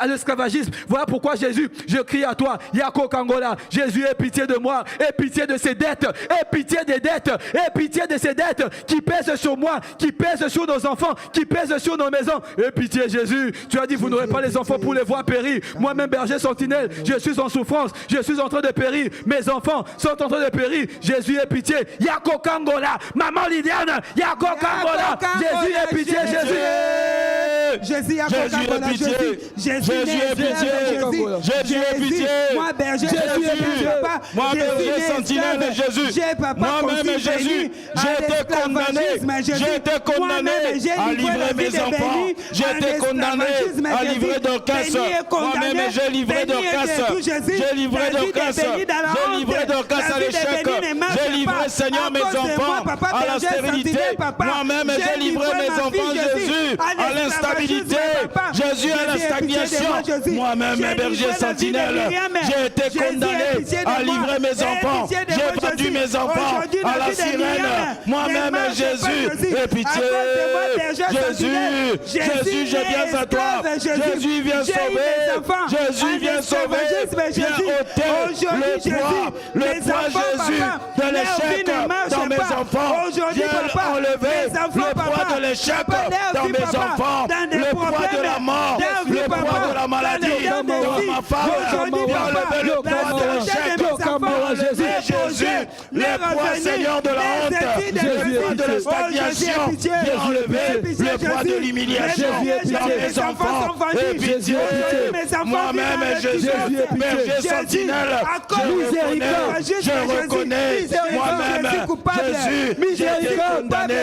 l'esclavagisme. Voilà pourquoi Jésus, je crie à toi, Yako Kangola, Jésus, aie pitié de moi, aie pitié de ces dettes, aie pitié des dettes, aie pitié de ces dettes qui pèsent sur moi, qui pèsent sur nos enfants, qui pèsent sur nos maisons. Aie pitié Jésus, tu as dit vous n'aurez pas les enfants pour les voir périr. Moi-même berger sentinelle, je suis en souffrance, je suis en train de périr, mes enfants sont en train de périr. Jésus, aie pitié, Yako Kangola, maman Lydiane, Yako Kangola, Jésus, aie pitié, Jésus. Jésus, Jésus, aie pitié. Jésus, aie pitié. Jésus, aie pitié. Moi, berger, moi, berger sentinelle, Jésus. Moi-même, Jésus, j'ai été condamné. J'ai été condamné à livrer mes enfants. J'ai été condamné à livrer Dorcas. Moi-même, j'ai livré Dorcas. J'ai livré Dorcas. J'ai livré Dorcas à l'échec. J'ai livré, Seigneur, mes enfants à la stérilité. Moi-même, j'ai livré mes enfants, Jésus, à l'instabilité. Jésus, à la stagnation. Moi-même, berger sentinelle, j'ai été condamné à livrer mes enfants. J'ai vendu mes enfants à la sirène. Moi-même, Jésus, aie pitié. Jésus, je viens à toi. Jésus, viens sauver. Jésus, viens sauver. Viens ôter le poids, Jésus, de l'échec dans mes enfants. Viens enlever le poids de l'échec dans mes enfants. Le poids de la mort, le poids de la maladie dans ma femme. Viens enlever le poids de l'échec. Jésus, le poids, Seigneur, de la honte, le poids de la stagnation. Viens enlever le poids de l'humiliation dans mes enfants. Et pitié, moi-même, Jésus, berger sentinelle, je reconnais, moi-même,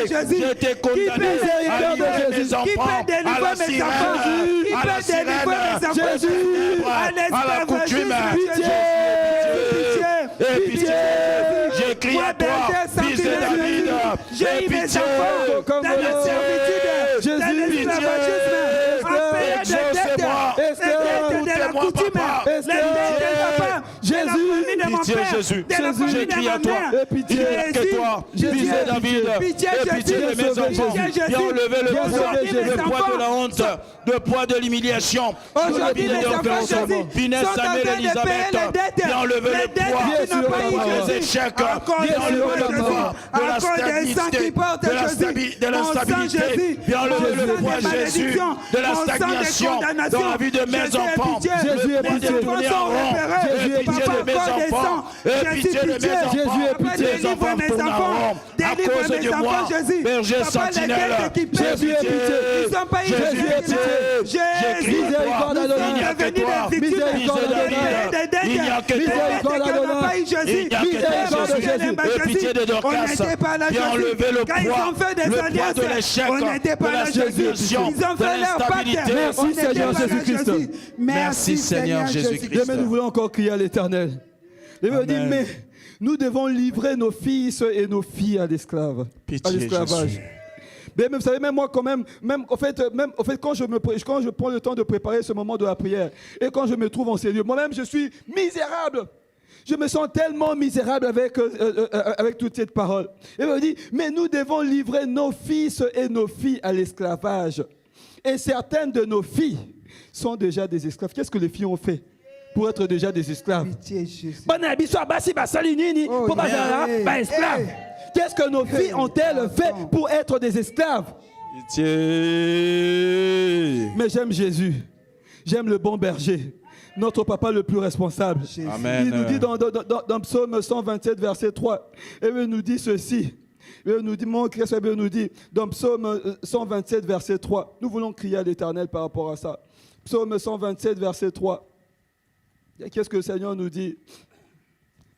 Jésus, j'ai été condamné à livrer mes enfants à la sirène, Jésus, à la coutume. Et pitié, j'ai crié à toi, fils de David, j'ai pitié, dans la servitude, Jésus, dans l'esclavagisme, exauce-moi, Jésus, Jésus, j'ai crié à toi, il n'y a que toi, fils de David, et pitié de mes enfants, viens enlever le poids de la honte, le poids de l'humiliation, aujourd'hui mes enfants, Jésus, sont en train de payer les dettes, viens enlever le poids des échecs, viens enlever le poids de la stabilité, de l'instabilité, viens enlever le poids, Jésus, de la stagnation dans la vie de mes enfants, Jésus le poids de tourner en rond, et pitié de mes enfants, et pitié de mes enfants, les enfants tournent en rond, à cause de moi, berger sentinelle, Jésus est pitié, Jésus est pitié, j'ai crié à toi, il n'y a que toi, fils de David, il n'y a que toi, il n'y a que toi, Jésus, et pitié de Dorcas, viens enlever le poids de l'échec, de la stagnation, de l'instabilité. Merci Seigneur Jésus-Christ. Merci Seigneur Jésus-Christ. Demain nous voulons encore crier à l'Éternel. Il veut dire, mais nous devons livrer nos fils et nos filles à l'esclavage. Mais vous savez, même moi, quand même en fait, quand je prends le temps de préparer ce moment de la prière et quand je me trouve en ces lieux, moi-même, je suis misérable. Je me sens tellement misérable avec toute cette parole. Il me dit, mais nous devons livrer nos fils et nos filles à l'esclavage. Et certaines de nos filles sont déjà des esclaves. Qu'est-ce que les filles ont fait pour être déjà des esclaves? Qu'est-ce que nos filles ont-elles fait pour être des esclaves? Mais j'aime Jésus. J'aime le bon berger. Notre papa le plus responsable. Amen. Il nous dit dans Psaume 127, verset 3, et il nous dit ceci. Il nous dit, mon Christ nous dit, dans Psaume 127, verset 3, nous voulons crier à l'Éternel par rapport à ça. Psaume 127, verset 3. Qu'est-ce que le Seigneur nous dit?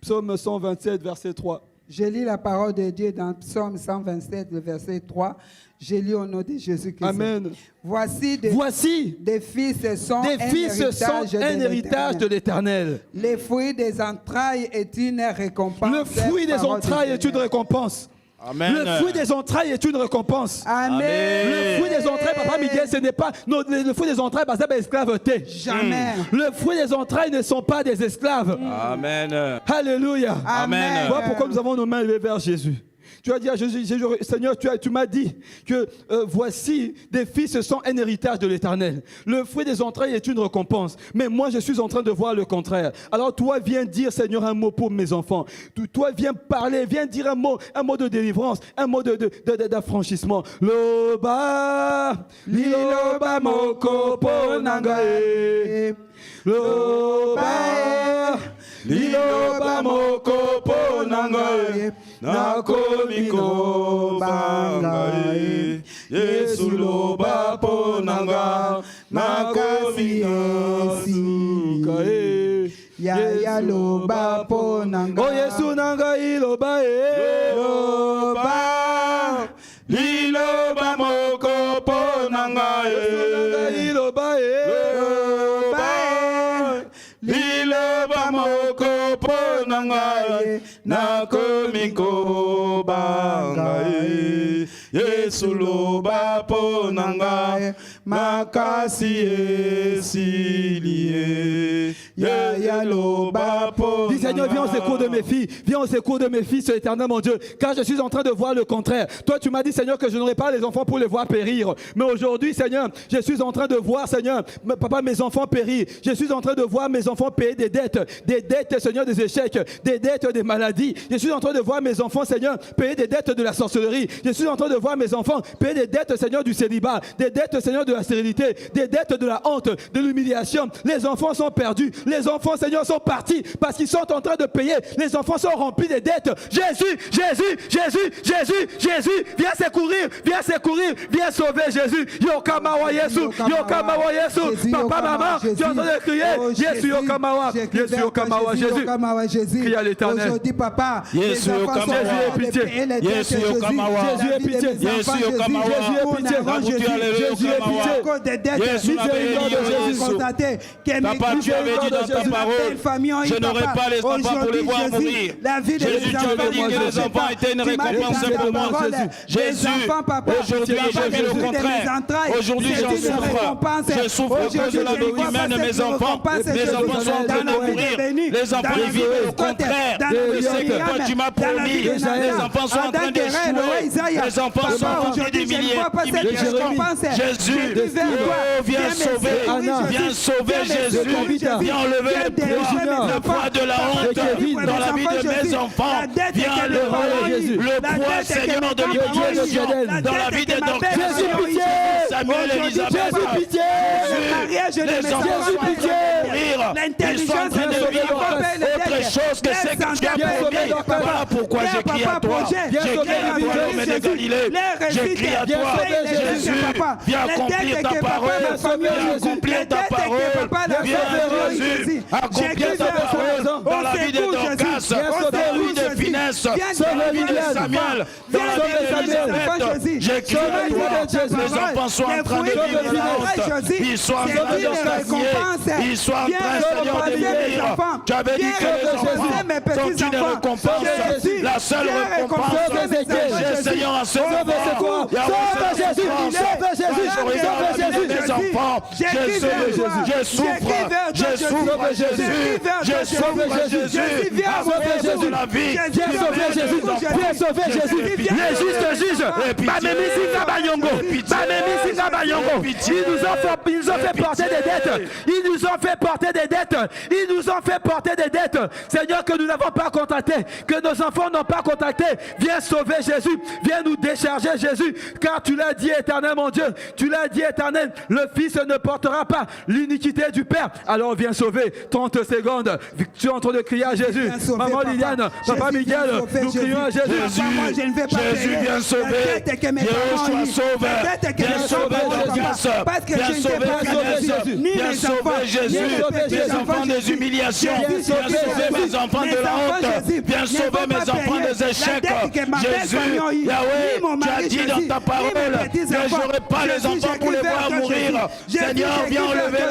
Psaume 127, verset 3. Je lis la parole de Dieu dans Psaume 127, le verset 3. Je lis au nom de Jésus-Christ. Amen. Voici des fils sont un héritage de l'Éternel. Le fruit des entrailles est une récompense. Le fruit des entrailles est une récompense. Amen. Le fruit des entrailles est une récompense. Amen. Le fruit des entrailles, Papa Miguel, ce n'est pas le fruit des entrailles, par exemple, esclaveté. Jamais. Le fruit des entrailles ne sont pas des esclaves. Amen. Alléluia. Amen. Voilà pourquoi nous avons nos mains levées vers Jésus. Tu as dit à Jésus, Seigneur, tu m'as dit que voici, des fils sont un héritage de l'Éternel. Le fruit des entrailles est une récompense. Mais moi, je suis en train de voir le contraire. Alors toi, viens dire, Seigneur, un mot pour mes enfants. Toi, viens parler, viens dire un mot de délivrance, un mot d'affranchissement. Loba, liloba moko ponangae. Loba, liloba moko ponangae. Nakomiko bangae Yesu loba ponanga Nakomiko ya loba ponanga Oh Yesu nanga iloba Loba Liloba moko ponanga iloba Liloba moko ponanga Nakomiko bangae Yesu loba ponanga makasi esilie ya loba ponanga. Dis Seigneur, viens au secours de mes filles, viens au secours de mes fils, Éternel mon Dieu, car je suis en train de voir le contraire. Toi tu m'as dit Seigneur que je n'aurai pas les enfants pour les voir périr, mais aujourd'hui Seigneur, je suis en train de voir Seigneur, papa, mes enfants périr. Je suis en train de voir mes enfants payer des dettes Seigneur, des échecs, des dettes des maladies. Je suis en train de voir mes enfants Seigneur payer des dettes de la sorcellerie. Je suis en train de voir mes enfants payer des dettes Seigneur du célibat, des dettes Seigneur de la stérilité, des dettes de la honte, de l'humiliation. Les enfants sont perdus, les enfants Seigneur sont partis parce qu'ils sont en train de payer. Les enfants sont remplis de dettes. Jésus, viens secourir, viens sauver Jésus. Yokamawa Yesu, papa, maman, tu es en train de crier. Jésus Yokamawa, Jésus. Crie à l'Éternel. Aujourd'hui, papa, Jésus est pitié. Jésus est Yokamawa. Jésus est pitié. Jésus Yokamawa. Jésus est pitié. Jésus n'a Papa, tu avais dit dans ta parole, je n'aurai pas les enfants pour les voir mourir. Jésus, tu avais dit que les enfants étaient une récompense pour moi. Jésus, aujourd'hui, je vis le contraire. Aujourd'hui, j'en souffre. Je souffre à cause de la vie humaine de mes enfants. Les enfants sont en train de mourir. Les enfants, ils vivent le contraire de ce que toi, tu m'as promis. Les enfants sont en train d'échouer. Les enfants sont en train d'humiliation. Jésus, viens sauver. Viens sauver Jésus. Viens enlever le poids de la honte dans la vie de mes enfants. Viens enlever le poids, Seigneur, de l'humiliation dans la vie de docteurs. Samuel et Elisabeth. Les enfants sont en train de mourir. Ils sont en train de vivre autre chose que ce que tu as promis. Voilà pourquoi je crie à toi. Je crie à toi, l'homme de Galilée. Je crie à toi, Jésus. Viens accomplir ta parole. Viens accomplir ta parole. Viens, Jésus, accomplir ta parole dans la vie de Dorcas, dans la vie de Finesse, dans la vie de Samuel, dans la vie d'Elisabeth. Je crie à toi. Les enfants sont en train de vivre la honte. Ils sont en train de stagner. Ils sont en train, Seigneur, de mourir. Tu avais dit que les enfants sont une récompense. La seule récompense, c'est Seigneur à ce moment. Mes enfants, je souffre, Jésus, je sauve Jésus, viens sauver Jésus, la vie, viens sauver Jésus, viens sauver Jésus, les justes juges, ils nous ont fait porter des dettes, ils nous ont fait porter des dettes, Seigneur, que nous n'avons pas contacté, que nos enfants n'ont pas contacté. Viens sauver Jésus, viens nous décharger Jésus, car tu l'as dit éternel mon Dieu, tu l'as dit éternel, le Fils ne portera pas l'iniquité du Père. Alors viens sauver. 30 secondes, tu es en train de crier à Jésus. Maman Liliane, papa Miguel, nous crions à Jésus. Jésus, viens sauver. que mes parents ont eues. Peut-être que mes enfants, parce que je n'étais pas Jésus, ni mes enfants, Jésus, mes enfants des humiliations, viens sauver mes enfants de la honte, viens sauver mes enfants des échecs. Jésus, Yahweh, tu as dit dans ta parole que je n'aurai pas les enfants pour les voir mourir. Seigneur, viens enlever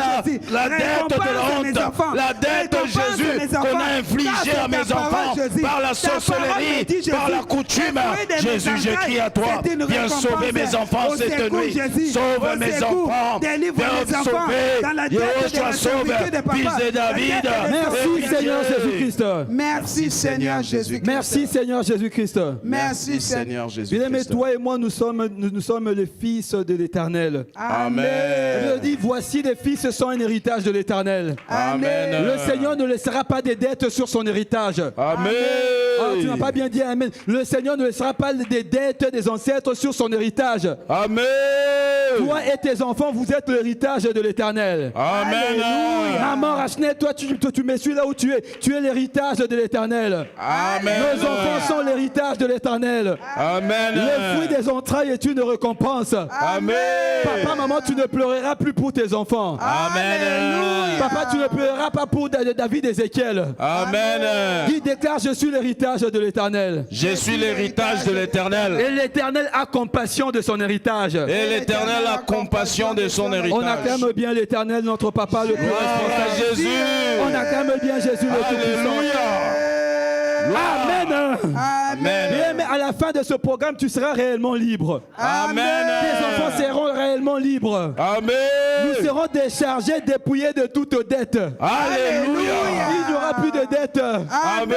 la dette de la honte, la dette, Jésus, qu'on a infligée à mes enfants par la sorcellerie, par la coutume. Jésus, je crie à toi, viens sauver mes enfants cette nuit, sauve mes enfants, viens sauver, Yahweh, sauve, fils de David. Merci Seigneur Jésus-Christ. Merci Seigneur Jésus-Christ. Merci Seigneur Jésus-Christ. Merci Seigneur Jésus-Christ. Bien-aimés, toi et moi, nous sommes les fils de l'Éternel. Amen. Je dis, voici les fils sont un héritage de l'Éternel. Amen. Le Seigneur ne laissera pas des dettes sur son héritage. Amen. Ah, tu n'as pas bien dit Amen. Le Seigneur ne laissera pas des dettes des ancêtres sur son héritage. Amen. Toi et tes enfants, vous êtes l'héritage de l'Éternel. Amen. Maman Rachnet, toi tu me suis là où tu es. Tu es l'héritage de l'Éternel. Amen. Nos enfants sont l'héritage de l'Éternel. Amen. Le fruit des entrailles est une récompense. Amen. Papa, maman, tu ne pleureras plus pour tes enfants. Amen. Papa, tu ne pleureras pas pour David et Ézéchiel. Amen. Il déclare, je suis l'héritage de l'Éternel. Je suis l'héritage de l'Éternel. Et l'Éternel a compassion de son héritage. Et l'Éternel a compassion de son héritage. On acclame bien l'Éternel, notre papa le plus responsable. Jésus. On acclame bien Jésus le Tout-Puissant. Amen. Amen. Mais à la fin de ce programme, tu seras réellement libre. Amen. Tes enfants seront réellement libres. Amen. Nous serons déchargés, dépouillés de toute dette. Alléluia. Il n'y aura plus de dette. Amen.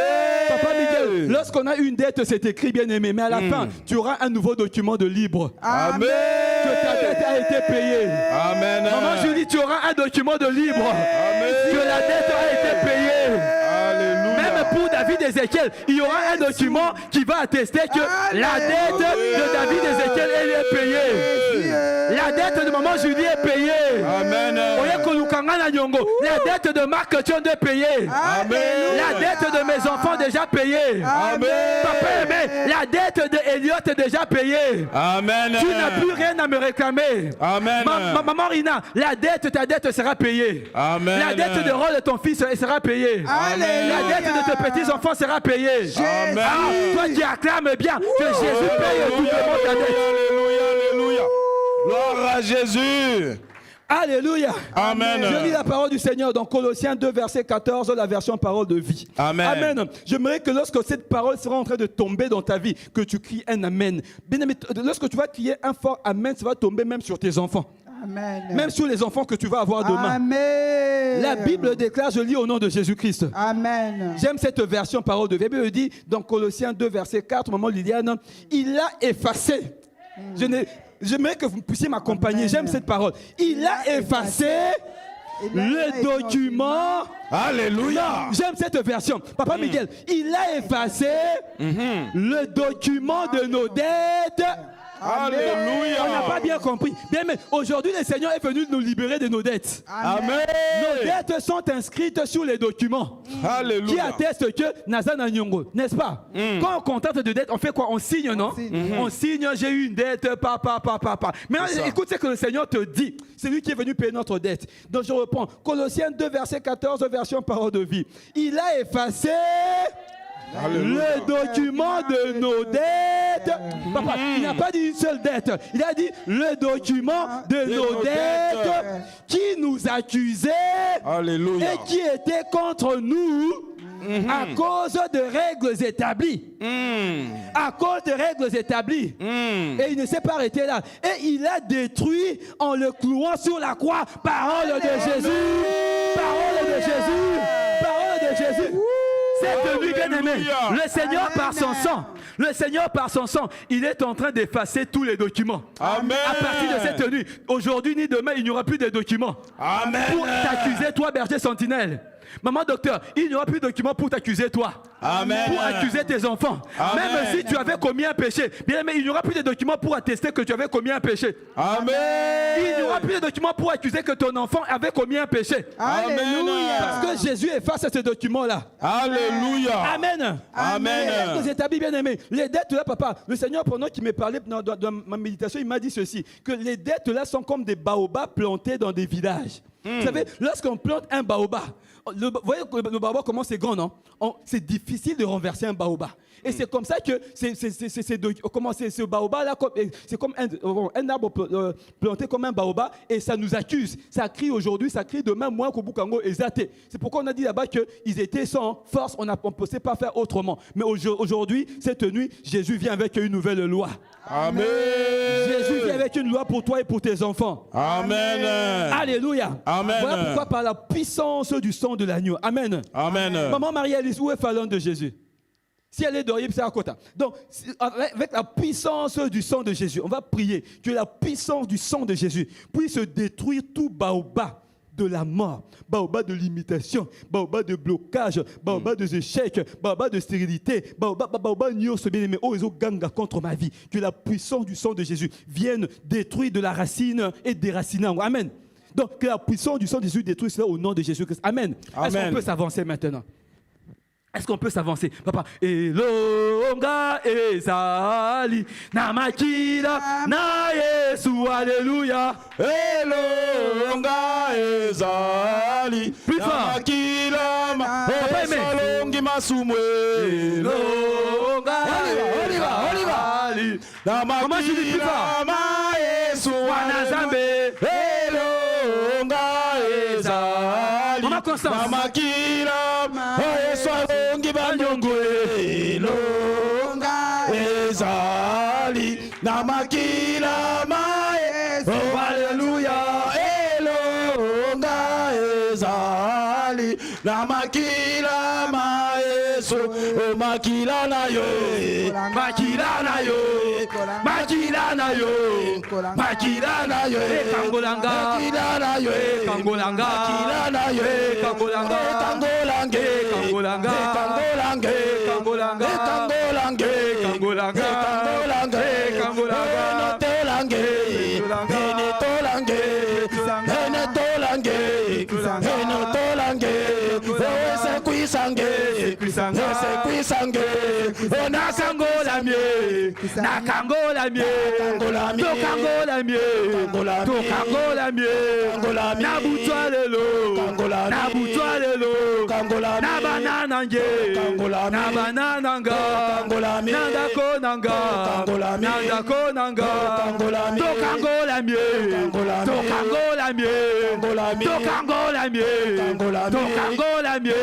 Papa Miguel, lorsqu'on a une dette, c'est écrit, bien aimé, mais à la fin, tu auras un nouveau document de libre. Amen. Que ta dette a été payée. Amen. Maman Julie, tu auras un document de libre. Amen. Que la dette a été payée. Alléluia. Même pour David et Ézéchiel, il y aura un document qui va attester que la dette de David et Ézéchiel, elle est payée. La dette de maman Julie est payée. Amen. La dette de Marc Tion est payée. Amen. La dette de mes enfants déjà payée. Amen. Papa aimé, la dette de Elliot est déjà payée. Amen. Tu n'as plus rien à me réclamer. Amen. Maman Rina, ta dette sera payée. Amen. La dette de Rôle de ton fils elle sera payée. Amen. La dette de tes petits-enfants sera payée. Amen. Ah, toi qui acclames bien que Jésus paye doublement ta dette. Alléluia, alléluia. Gloire à Jésus. Alléluia. Amen. Je lis la parole du Seigneur dans Colossiens 2, verset 14, la version parole de vie. Amen. Amen. J'aimerais que lorsque cette parole sera en train de tomber dans ta vie, que tu cries un Amen. Bien aimé, lorsque tu vas crier un fort Amen, ça va tomber même sur tes enfants. Amen. Même sur les enfants que tu vas avoir demain. Amen. La Bible déclare, je lis au nom de Jésus-Christ. Amen. J'aime cette version parole de vie. La Bible dit dans Colossiens 2, verset 4, maman Liliane, il a effacé. J'aimerais que vous puissiez m'accompagner. J'aime cette parole. Il a effacé le document. Alléluia. J'aime cette version. Papa Miguel, il a effacé le document de nos dettes. Alléluia. On n'a pas bien compris. Bien, mais aujourd'hui, le Seigneur est venu nous libérer de nos dettes. Amen. Nos dettes sont inscrites sur les documents qui Alléluia. attestent que Nazana Nyongo, n'est-ce pas? Quand on contacte de dette, on fait quoi? On signe, non? On signe, j'ai eu une dette, papa. Mais écoute ce que le Seigneur te dit. C'est lui qui est venu payer notre dette. Donc je reprends. Colossiens 2, verset 14, version parole de vie. Il a effacé le document de nos dettes. Papa, il n'a pas dit une seule dette. Il a dit le document de nos dettes qui nous accusait Alléluia. et qui était contre nous à cause de règles établies. À cause de règles établies. Et il ne s'est pas arrêté là. Et il a détruit en le clouant sur la croix. Parole de Jésus. Parole de Jésus. Parole de Jésus. Cette nuit, bien-aimé, le Seigneur par son sang, il est en train d'effacer tous les documents. Amen. À partir de cette nuit, aujourd'hui ni demain, il n'y aura plus de documents. Amen. Pour t'accuser, toi, berger sentinelle. Maman docteur, il n'y aura plus de documents pour t'accuser, toi. Amen. pour accuser tes enfants. Amen. Même si tu avais commis un péché, bien aimé, il n'y aura plus de documents pour attester que tu avais commis un péché. Amen. Il n'y aura plus de documents pour accuser que ton enfant avait commis un péché. Alléluia. Parce que Jésus efface ces documents-là. Alléluia. Amen. Amen. Vous établis, bien aimé. Les dettes là, papa, le Seigneur, pendant qu'il me parlait dans ma méditation, il m'a dit ceci, que les dettes là sont comme des baobabs plantés dans des villages. Vous savez, lorsqu'on plante un baobab, vous voyez le baobab comment c'est grand, non? C'est difficile de renverser un baobab. Et c'est comme ça que ce baobab là, c'est comme un arbre planté comme un baobab, et ça nous accuse. Ça crie aujourd'hui, ça crie demain, moins qu'au Bukango et Zate. C'est pourquoi on a dit là-bas qu'ils étaient sans force, on ne pouvait pas faire autrement. Mais aujourd'hui, cette nuit, Jésus vient avec une nouvelle loi. Amen. Jésus vient avec une loi pour toi et pour tes enfants. Amen. Alléluia. Amen. Voilà pourquoi par la puissance du sang de l'agneau. Amen. Amen. Maman Marie-Alice, où est Fallon de Jésus? Si elle est dehors, c'est à côté. Donc, avec la puissance du sang de Jésus, on va prier que la puissance du sang de Jésus puisse détruire tout baobab de la mort, baobab de limitation, baobab de blocage, baobab de échecs, baobab de stérilité, baobab nyos bien-aimé, oh, ils ont ganga contre ma vie. Que la puissance du sang de Jésus vienne détruire de la racine et déraciner. Amen. Donc, que la puissance du sang de Jésus détruise cela au nom de Jésus-Christ. Amen. Est-ce qu'on peut s'avancer maintenant? Est-ce qu'on peut s'avancer? Papa, Elonga ezali namakila na Yesu, alléluia. Elonga ezali Plus fort. namakila Papa aimé. esalongi masumwe. Elonga ezali Comment tu dis plus fort? Yesu Wanazambe. Elonga ezali Maman Constance. namakila esalongi banyongwe. Elonga ezali namakila Yesu. Oh, alléluia. Elonga ezali namakila Yesu. Oh, makila na yo. Makila na yo. Makila na yo. Makila na yo. Kangolanga. Makila na yo. Kangolanga. Makila na yo. Kangolanga. Kangolange. Kangolanga. Kangolange. Kangolanga. Kangolange. Kangolanga. Kangolange. Kangolanga. Enotolange. Enotolange. Enotolange. Enotolange. Ese kuisange. Ese kuisange. Ona kangola mie. Na kangola mie. Kangola mie. To kangola mie. Kangola To mie. kangola mie. Kangola mie. Na butwa lelo. Kangola Na mie. butwa lelo. Kangola Na mie. banana nge. Kangola mie. Na banana nga. Kangola mie. Nanda ko nanga. Kangola mie. Nanda ko nanga. Kangola mie. To kangola mie. Kangola To mie. kangola mie. Kangola mie. To kangola mie. Kangola To mie. kangola mie.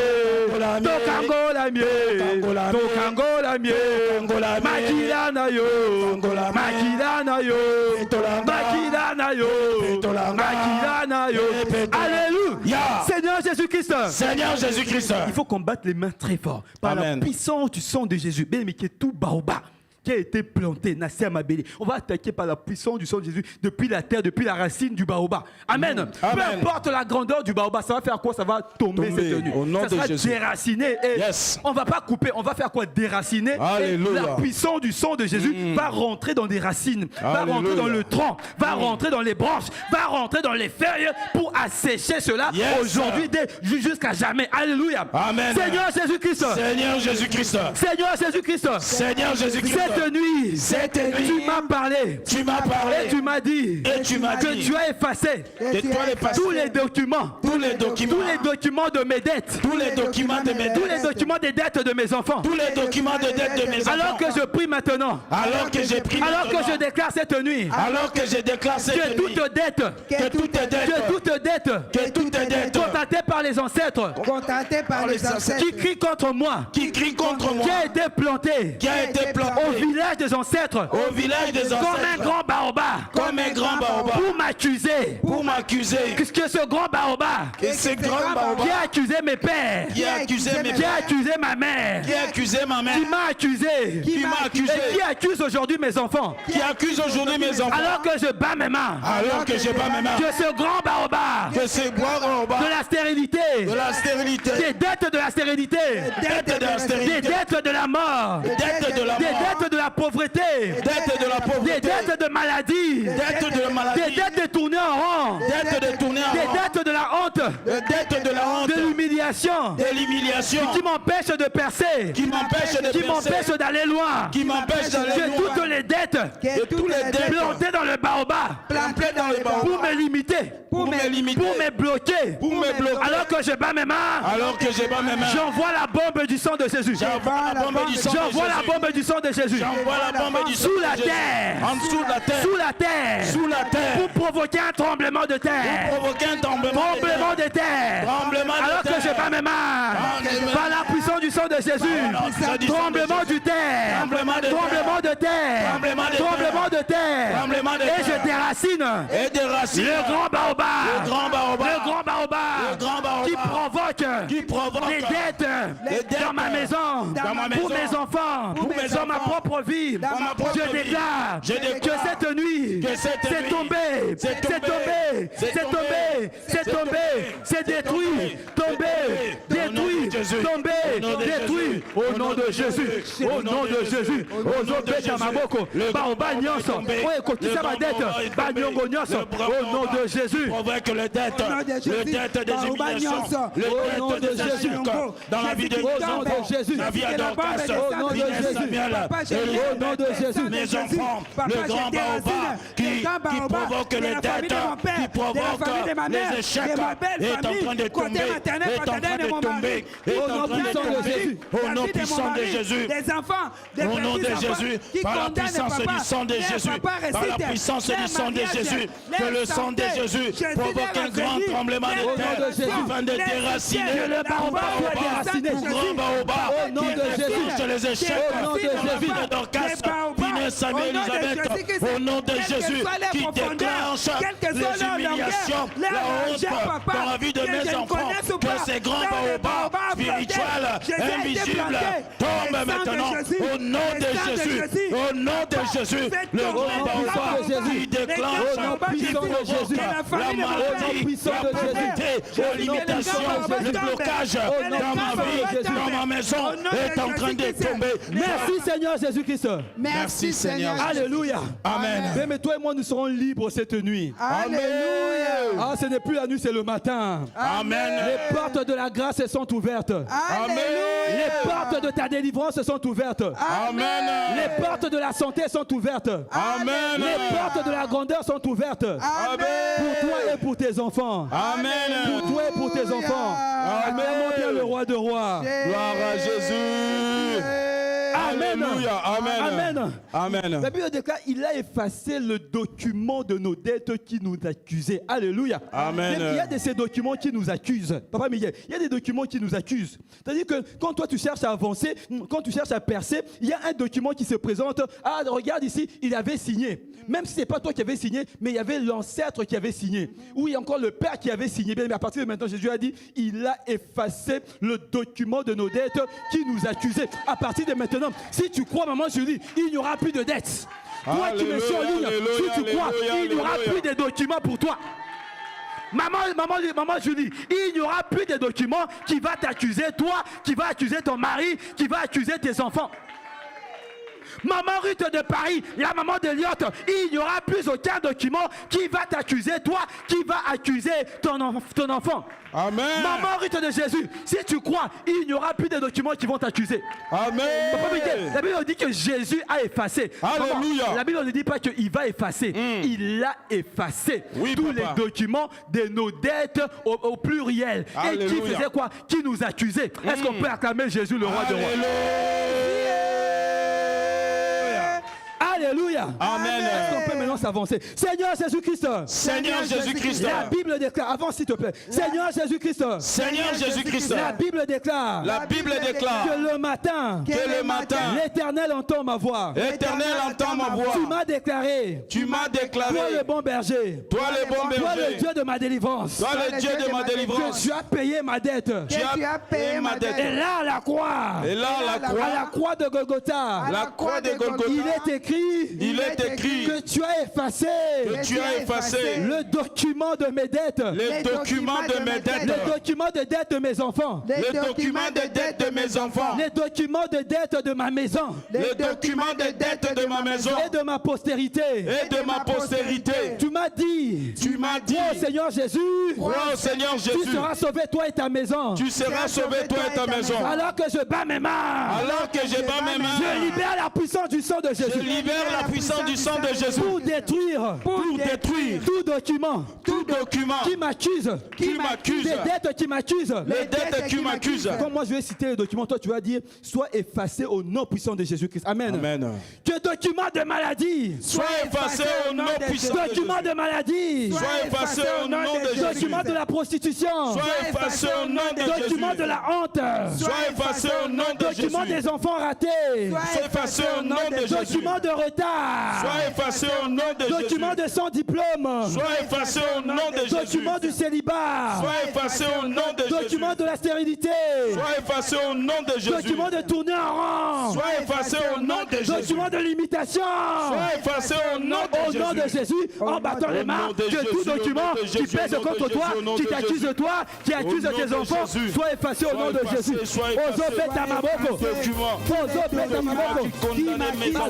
Kangola mie. To kangola mie. Kangola To mie. kangola mie. Kangola mie. Makila na yo. Kangola mie. Makila na yo. Petolanga. Makila na yo. Petolanga. Makila na yo. Petolanga. Alléluia. Ya. Seigneur Jésus-Christ. Seigneur Jésus-Christ. Il faut combattre les mains très fort par Amen. la puissance du sang de Jésus. Bien, mais qui est tout baobab, qui a été planté, Nasser Mabélé. On va attaquer par la puissance du sang de Jésus depuis la terre, depuis la racine du baobab. Amen. Peu Amen. importe la grandeur du baobab, ça va faire quoi? Ça va tomber Tomber cette nuit. au nom Ça de sera Jésus. déraciné. Et Yes. on va pas couper, on va faire quoi? Déraciner. Alléluia. Et la puissance du sang de Jésus va rentrer dans des racines, va Alléluia. rentrer dans le tronc, va rentrer dans les branches, va rentrer dans les feuilles pour assécher cela Yes. aujourd'hui jusqu'à jamais. Alléluia. Amen. Seigneur Jésus-Christ. Seigneur Jésus-Christ. Seigneur Jésus-Christ. Seigneur Jésus-Christ. Cette nuit, Cette nuit, tu m'as parlé. tu m'as parlé. Et tu m'as dit Et tu m'as que dit tu as effacé que toi les passés, tous les documents, tous les documents, de mes dettes, tous les documents de mes tous les dettes, documents des dettes de mes enfants. tous les documents de dettes de mes Alors enfants. que je prie maintenant, Alors que j'ai pris alors que je déclare cette nuit alors que j'ai déclaré que cette nuit toute dette, que toutes tes dettes, que toute dette que toutes tes dettes contractée par les ancêtres Contacté par les ancêtres. qui crient contre moi, qui crient contre moi, qui a été planté qui a été planté au village des ancêtres au village des comme un ancêtres, grand baobab comme un grand baobab, pour ma m'accuser. Pour m'accuser. Que ce grand baobab. Et ce grand baobab. Qui a accusé mes pères. Qui a accusé mes Qui a pères. accusé ma mère. Qui a accusé ma mère. Qui m'a accusé. Qui m'a accusé. Et qui accuse aujourd'hui mes enfants. Qui accuse aujourd'hui mes enfants. Alors que je bats mes mains. Alors que je bats mes mains. Que ce grand baobab. Que ce grand baobab. De la stérilité. De la stérilité. Des dettes de la stérilité. Dettes de la stérilité. Des dettes de la mort. Dettes de la Des mort. dettes de la pauvreté. Dettes de la Des pauvreté. dettes de maladie. Dettes de la maladie. Des dettes détournées en rang. Dettes détournées en Des rang. dettes de la honte. Dettes de la honte. De l'humiliation. De l'humiliation. Qui m'empêchent de percer. Qui m'empêche de Qui percer. m'empêchent d'aller loin. Qui m'empêche d'aller Que loin. toutes les dettes Que toutes les dettes plantées dans le baobab plantées dans les baobabs. pour me limiter. Pour me limiter. Pour me bloquer. Pour me bloquer. Alors que je bats mes mains. Alors que je bats mes mains. J'envoie la bombe du sang de Jésus. J'envoie la bombe du sang de J'envoie la Jésus. bombe du sang de Jésus. J'envoie la bombe du sang Sous de la Jésus. terre. En dessous de la terre. Sous la terre. Sous la terre. Pour provoquer un tremblement de terre. Provoquer un tremblement Tremblement de terre. Tremblement de Alors que terre. je bats mes mains. Tremblement. Par la puissance du sang de Jésus. Par la puissance du sang de Tremblement Jésus. du terre. Tremblement de terre. Tremblement de terre. Tremblement de terre. Tremblement de terre. Tremblement de Et terre. je déracine. Et des racines. Le grand baobab. Le grand baobab. Le grand baobab. Le grand baobab. Qui provoque. Qui Les provoque. dettes dans ma maison. Dans ma Pour maison. mes enfants. Pour mes Dans ma enfants. propre vie. Dans ma propre Je vie. déclare. Je déclare. Que cette nuit. Que cette C'est nuit. tombé. C'est C'est tombé. tombé. C'est C'est tombé. tombé. C'est C'est tombé. tombé. C'est détruit. Tombé. Au nom de Détruit. Jésus. Tombé. Au nom de Détruit. Jésus. Au nom de Jésus. Au nom de Jésus. Au nom de Jésus. Le grand Baobab baobab nyonso. est tombé. Oyo ekokisa Le grand badette. baobab est tombé. Banyongo nyonso. Le grand Au nom de baobab Jésus. Provoque le dette. Au nom de Le Jésus. dette des Baobab humiliations. nyonso. Le Au nom dette de des Jésus. insultes. Dans la vie de Au nos nom de enfants. Jésus. La vie à Dorcas. Au nom de Inès Jésus. Samuel. Papa, Et Au nom de Jésus. mes enfants, le grand baobab qui provoque les dettes, qui provoque les échecs, est en train de tomber, est en train de tomber, est en train de tomber, au nom puissant de Jésus. Des enfants, des Au nom de petits-enfants Jésus, qui par la condamnent puissance papa, du sang de leur Jésus, papa par la récite, puissance leur du sang de mariage, Jésus, leur que le sang de santé, Jésus Jésus provoque leur un grand bénit, tremblement leur de Au nom de terre Jésus. afin de déraciner Que le baobab baobab, soit déraciné. tout grand baobab Au nom qui de Jésus. déclenche les échecs Au nom de dans la vie Jésus. de Dorcas, Inès, Samuel, Elisabeth, au nom de Jésus, qui déclenche les humiliations, la honte dans la vie de mes enfants, que ces grands baobabs spirituels, invisibles, tombent maintenant au nom de Jésus, au nom de Jésus, le grand baobab qui déclenche, qui provoque la maladie, la pauvreté, la limitation, le blocage dans ma vie, dans ma maison, est en train de tomber. Merci Seigneur Jésus-Christ. Merci Seigneur. Alléluia. Amen. Bien, mais toi et moi, nous serons libres cette nuit. Alléluia. Ah, ce n'est plus la nuit, c'est le matin. Amen. Les portes de la grâce sont ouvertes. Alléluia. Les portes de ta délivrance sont ouvertes. Amen. Les portes de la santé sont ouvertes. Amen. Les portes de la grandeur sont ouvertes. Amen. Pour toi et pour tes enfants. Amen. Pour toi et pour tes enfants. Acclamons bien le roi de rois. Gloire à Jésus. Amen. Alléluia. Amen. Amen. Amen. La Bible déclare, il a effacé le document de nos dettes qui nous accusaient. Alléluia. Amen. Il y a de ces documents qui nous accusent. Papa Miguel, il y a des documents qui nous accusent. C'est-à-dire que quand toi tu cherches à avancer, quand tu cherches à percer, il y a un document qui se présente. Ah, regarde ici, il avait signé. Même si ce n'est pas toi qui avais signé, mais il y avait l'ancêtre qui avait signé. Ou il y a encore le père qui avait signé. Bien, mais à partir de maintenant, Jésus a dit, il a effacé le document de nos dettes qui nous accusaient. À partir de maintenant, si tu crois, maman Julie, il n'y aura plus de dettes. Toi qui me suis en ligne, si tu crois, il n'y aura plus de documents pour toi. Maman Julie, il n'y aura plus de documents qui va t'accuser, toi, qui va accuser ton mari, qui va accuser tes enfants. Maman Ruth de Paris, la maman de Lyotte, il n'y aura plus aucun document qui va t'accuser, toi, qui va accuser ton enfant. Amen. Maman Ruth de Jésus, si tu crois, il n'y aura plus de documents qui vont t'accuser. Amen. Papa Miguel, la Bible dit que Jésus a effacé. Alléluia. Maman, la Bible ne dit pas qu'il va effacer. Il a effacé Oui, tous papa. les documents de nos dettes au pluriel. Et qui Alléluia. faisait quoi? Qui nous accusait. Est-ce qu'on peut acclamer Jésus, le roi de rois? Alléluia. Alléluia. Amen. Est-ce qu'on peut maintenant avance, avancez. Seigneur Jésus-Christ. Seigneur Jésus-Christ. La Bible déclare, avance s'il te plaît. Seigneur Jésus-Christ. Seigneur Jésus-Christ. La Bible déclare. La Bible déclare Que le matin. L'Éternel entend ma voix. L'Éternel entend ma voix. Tu m'as déclaré. Tu m'as déclaré. Toi le bon berger. Toi le bon berger. Toi le Dieu de ma délivrance. Toi le Dieu de ma délivrance. Que tu as payé ma dette. Tu as payé ma dette. Et là à la croix. Et là à la À la croix de Golgotha. La croix de Golgotha. Il est écrit. Il est écrit. Que tu as effacé. Que tu as effacé. Le document de mes dettes. Les documents de mes dettes. Les documents de dette de mes enfants. Les documents de dette de mes enfants. Les documents de dette de ma maison. Les documents de dette de ma maison. Et de ma postérité. Et de ma postérité. Tu m'as dit. Tu m'as dit. Oh Seigneur Jésus. Oh Seigneur Jésus. Tu seras sauvé toi et ta maison. Tu seras sauvé toi et ta maison. Alors que je bats mes mains. Alors que je bats mes mains. Je libère la puissance du sang de Jésus. Je libère la puissance du sang de Jésus. Pour détruire. Pour détruire. Tout document. Tout document. Qui m'accuse. Qui m'accuse. Les dettes qui m'accusent. Les dettes qui m'accusent. Comme moi je vais citer le document, toi tu vas dire sois effacé au nom puissant de Jésus-Christ. Amen. Amen. Que document de maladie. Sois effacé au nom puissant de Jésus. Document de maladie. Sois effacé au nom de Jésus. Document de la prostitution. Sois effacé au nom de Jésus. Document de la honte. Sois effacé au nom de Jésus. Document des enfants ratés. Sois effacé au nom de Jésus. Document de retard. Sois effacé au nom de Jésus. Document de sans diplôme. Sois effacé au nom de Jésus. Document du célibat. Sois effacé au nom de Jésus. Document de la stérilité. Sois effacé au nom de Jésus. Document de tourner en rang. Sois effacé au nom de Jésus. Document de limitation. Sois effacé au nom de Jésus. Au nom de Jésus, en battant les mains, que tout document qui pèse contre toi, qui t'accuse de toi, qui accuse tes enfants, soit effacé au nom de Jésus. Ozo beta maboko. Ozo beta maboko.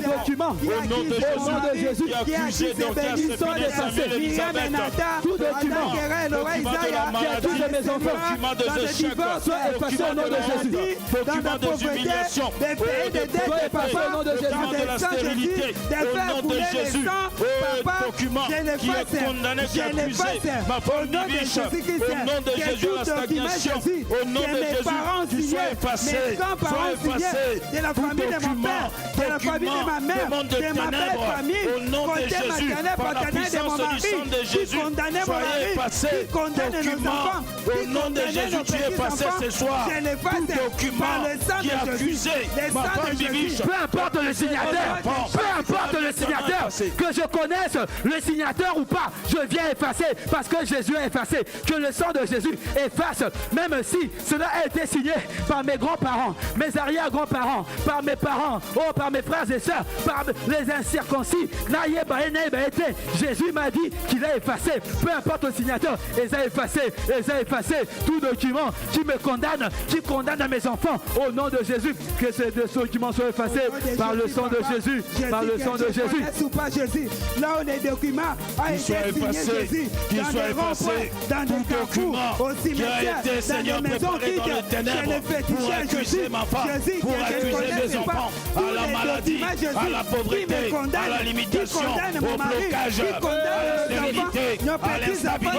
Document. Au nom de Jésus. Qui accuse ils sont effacés. Tout document qui accuse mes enfants, soit effacé au nom de Jésus. Document de humiliation. Soit effacé au nom de Jésus. De la stérilité. Au nom de Jésus. Document qui est condamné, qui est accusé. Ma femme du biche. Au nom de Jésus, la stagnation. Au nom de Jésus, tu sois effacé. Sois effacé. De la famille de ma mère, de la famille de ma mère, de ma belle famille, au nom de Jésus, par la puissance du sang de Jésus, soyez effacé. Document, au nom de Jésus, tu es effacé ce soir. Tout document qui est accusé, ma femme du biche. Peu importe le signateur, que je connaisse le signateur ou pas, je viens effacer parce que Jésus a effacé. Que le sang de Jésus efface, même si cela a été signé par mes grands-parents, mes arrière-grands-parents, par mes parents, par mes frères et sœurs, par les incirconcis. Jésus m'a dit qu'il a effacé. Peu importe le signateur, il a effacé tout document qui me condamne, qui condamne mes enfants. Au nom de Jésus, que ces documents soient effacés par le sang de Jésus. Par le sang de Jésus. Là où les documents ont été signés, Jésus, dans des ronds-points, dans des carrefours, au cimetière, dans des maisons quittes, pour accuser ma femme, pour accuser mes enfants, à la maladie, à la pauvreté, à la limitation, au blocage, à la stérilité, à l'instabilité.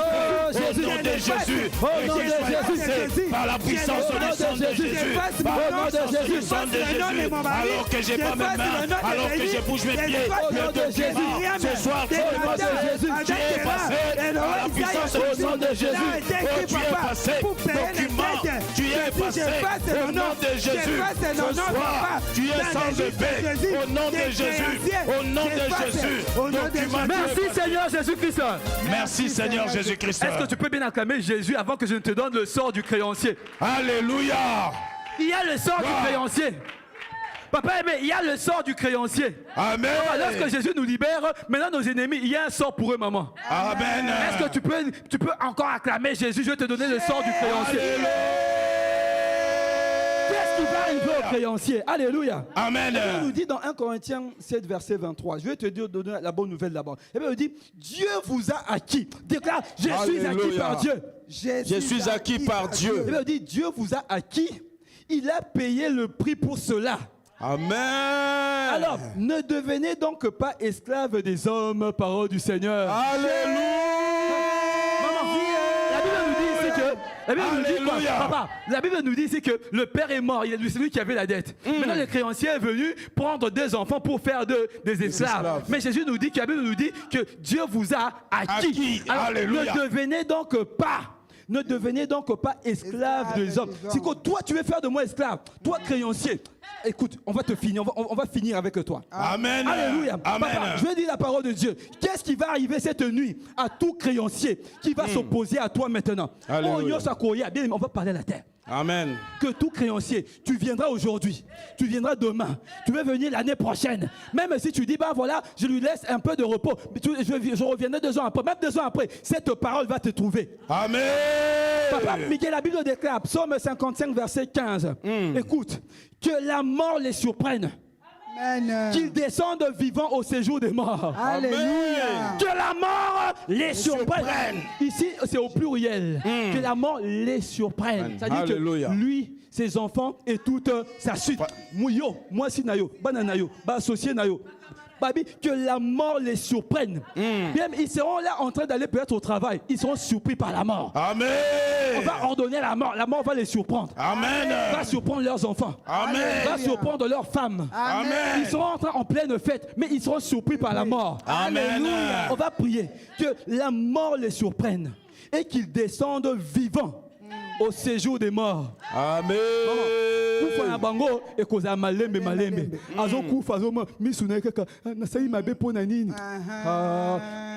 Au nom de Jésus, par la puissance du sang de Jésus, par la puissance du sang de Jésus, alors que j'ai pas mes mains, alors que je bouge mes pieds, le document, ce soir, tu es passé par la puissance du sang de Jésus. Oh, tu es passé, document, tu es passé au nom de Jésus. Ce soir, tu es enlevé au nom de Jésus. Au nom de Jésus, document. Merci Seigneur Jésus-Christ. Merci Seigneur Jésus-Christ. Est-ce que tu peux bien acclamer Jésus avant que je ne te donne le sort du créancier? Alléluia. Il y a le sort du créancier. Papa aimé, il y a le sort du créancier. Amen. Lorsque Jésus nous libère, maintenant nos ennemis, il y a un sort pour eux, maman. Amen. Est-ce que tu peux encore acclamer Jésus? Je vais te donner le sort du créancier. Alléluia. Qu'est-ce qui va arriver au créancier? Alléluia. Amen. Il nous dit dans 1 Corinthiens 7, verset 23. Je vais te donner la bonne nouvelle d'abord. Et bien il dit, Dieu vous a acquis. Déclare, je suis acquis par Dieu. Je suis acquis par Dieu. Et bien il dit, Dieu vous a acquis. Il a payé le prix pour cela. Amen. Alors, ne devenez donc pas esclaves des hommes, parole du Seigneur. Alléluia. Maman, la Bible nous dit, La Bible nous dit quoi? Papa, la Bible nous dit que le père est mort, il est celui qui avait la dette. Maintenant, le créancier est venu prendre 2 enfants pour faire des esclaves. Mais Jésus nous dit, la Bible nous dit que Dieu vous a acquis. Alors, ne devenez donc pas esclave des hommes. Si toi tu veux faire de moi esclave, toi créancier, écoute, on va finir avec toi. Amen. Alléluia. Amen. Papa, je vais dire la parole de Dieu. Qu'est-ce qui va arriver cette nuit à tout créancier qui va s'opposer à toi maintenant? Alléluia. Bien, on va parler à la terre. Amen. Que tout créancier, tu viendras aujourd'hui, tu viendras demain, tu veux venir l'année prochaine. Même si tu dis, bah voilà, je lui laisse un peu de repos, je reviendrai 2 ans après. Même 2 ans après, cette parole va te trouver. Amen. Papa, Miguel, la Bible déclare, Psaume 55, verset 15. Écoute, que la mort les surprenne. Amen. Qu'ils descendent vivants au séjour des morts. Alléluia. Que la mort les surprenne. Ici, c'est au pluriel. Que la mort les surprenne. C'est-à-dire que lui, ses enfants et toute sa suite. Mouyo, moi si nayo, bananayo, ba associé nayo. Babi, que la mort les surprenne. Bien, ils seront là en train d'aller peut-être au travail. Ils seront surpris par la mort. Amen. On va ordonner la mort. La mort va les surprendre. Amen. Va surprendre leurs enfants. Amen. Va surprendre leurs femmes. Amen. Ils seront en pleine fête, mais ils seront surpris par la mort. Amen. Alléluia. On va prier que la mort les surprenne et qu'ils descendent vivants au séjour des morts. Amen. Kufa bango et koza malembe malembe. Azo kufa zoma misuna kaka na sayi mabe pona nini.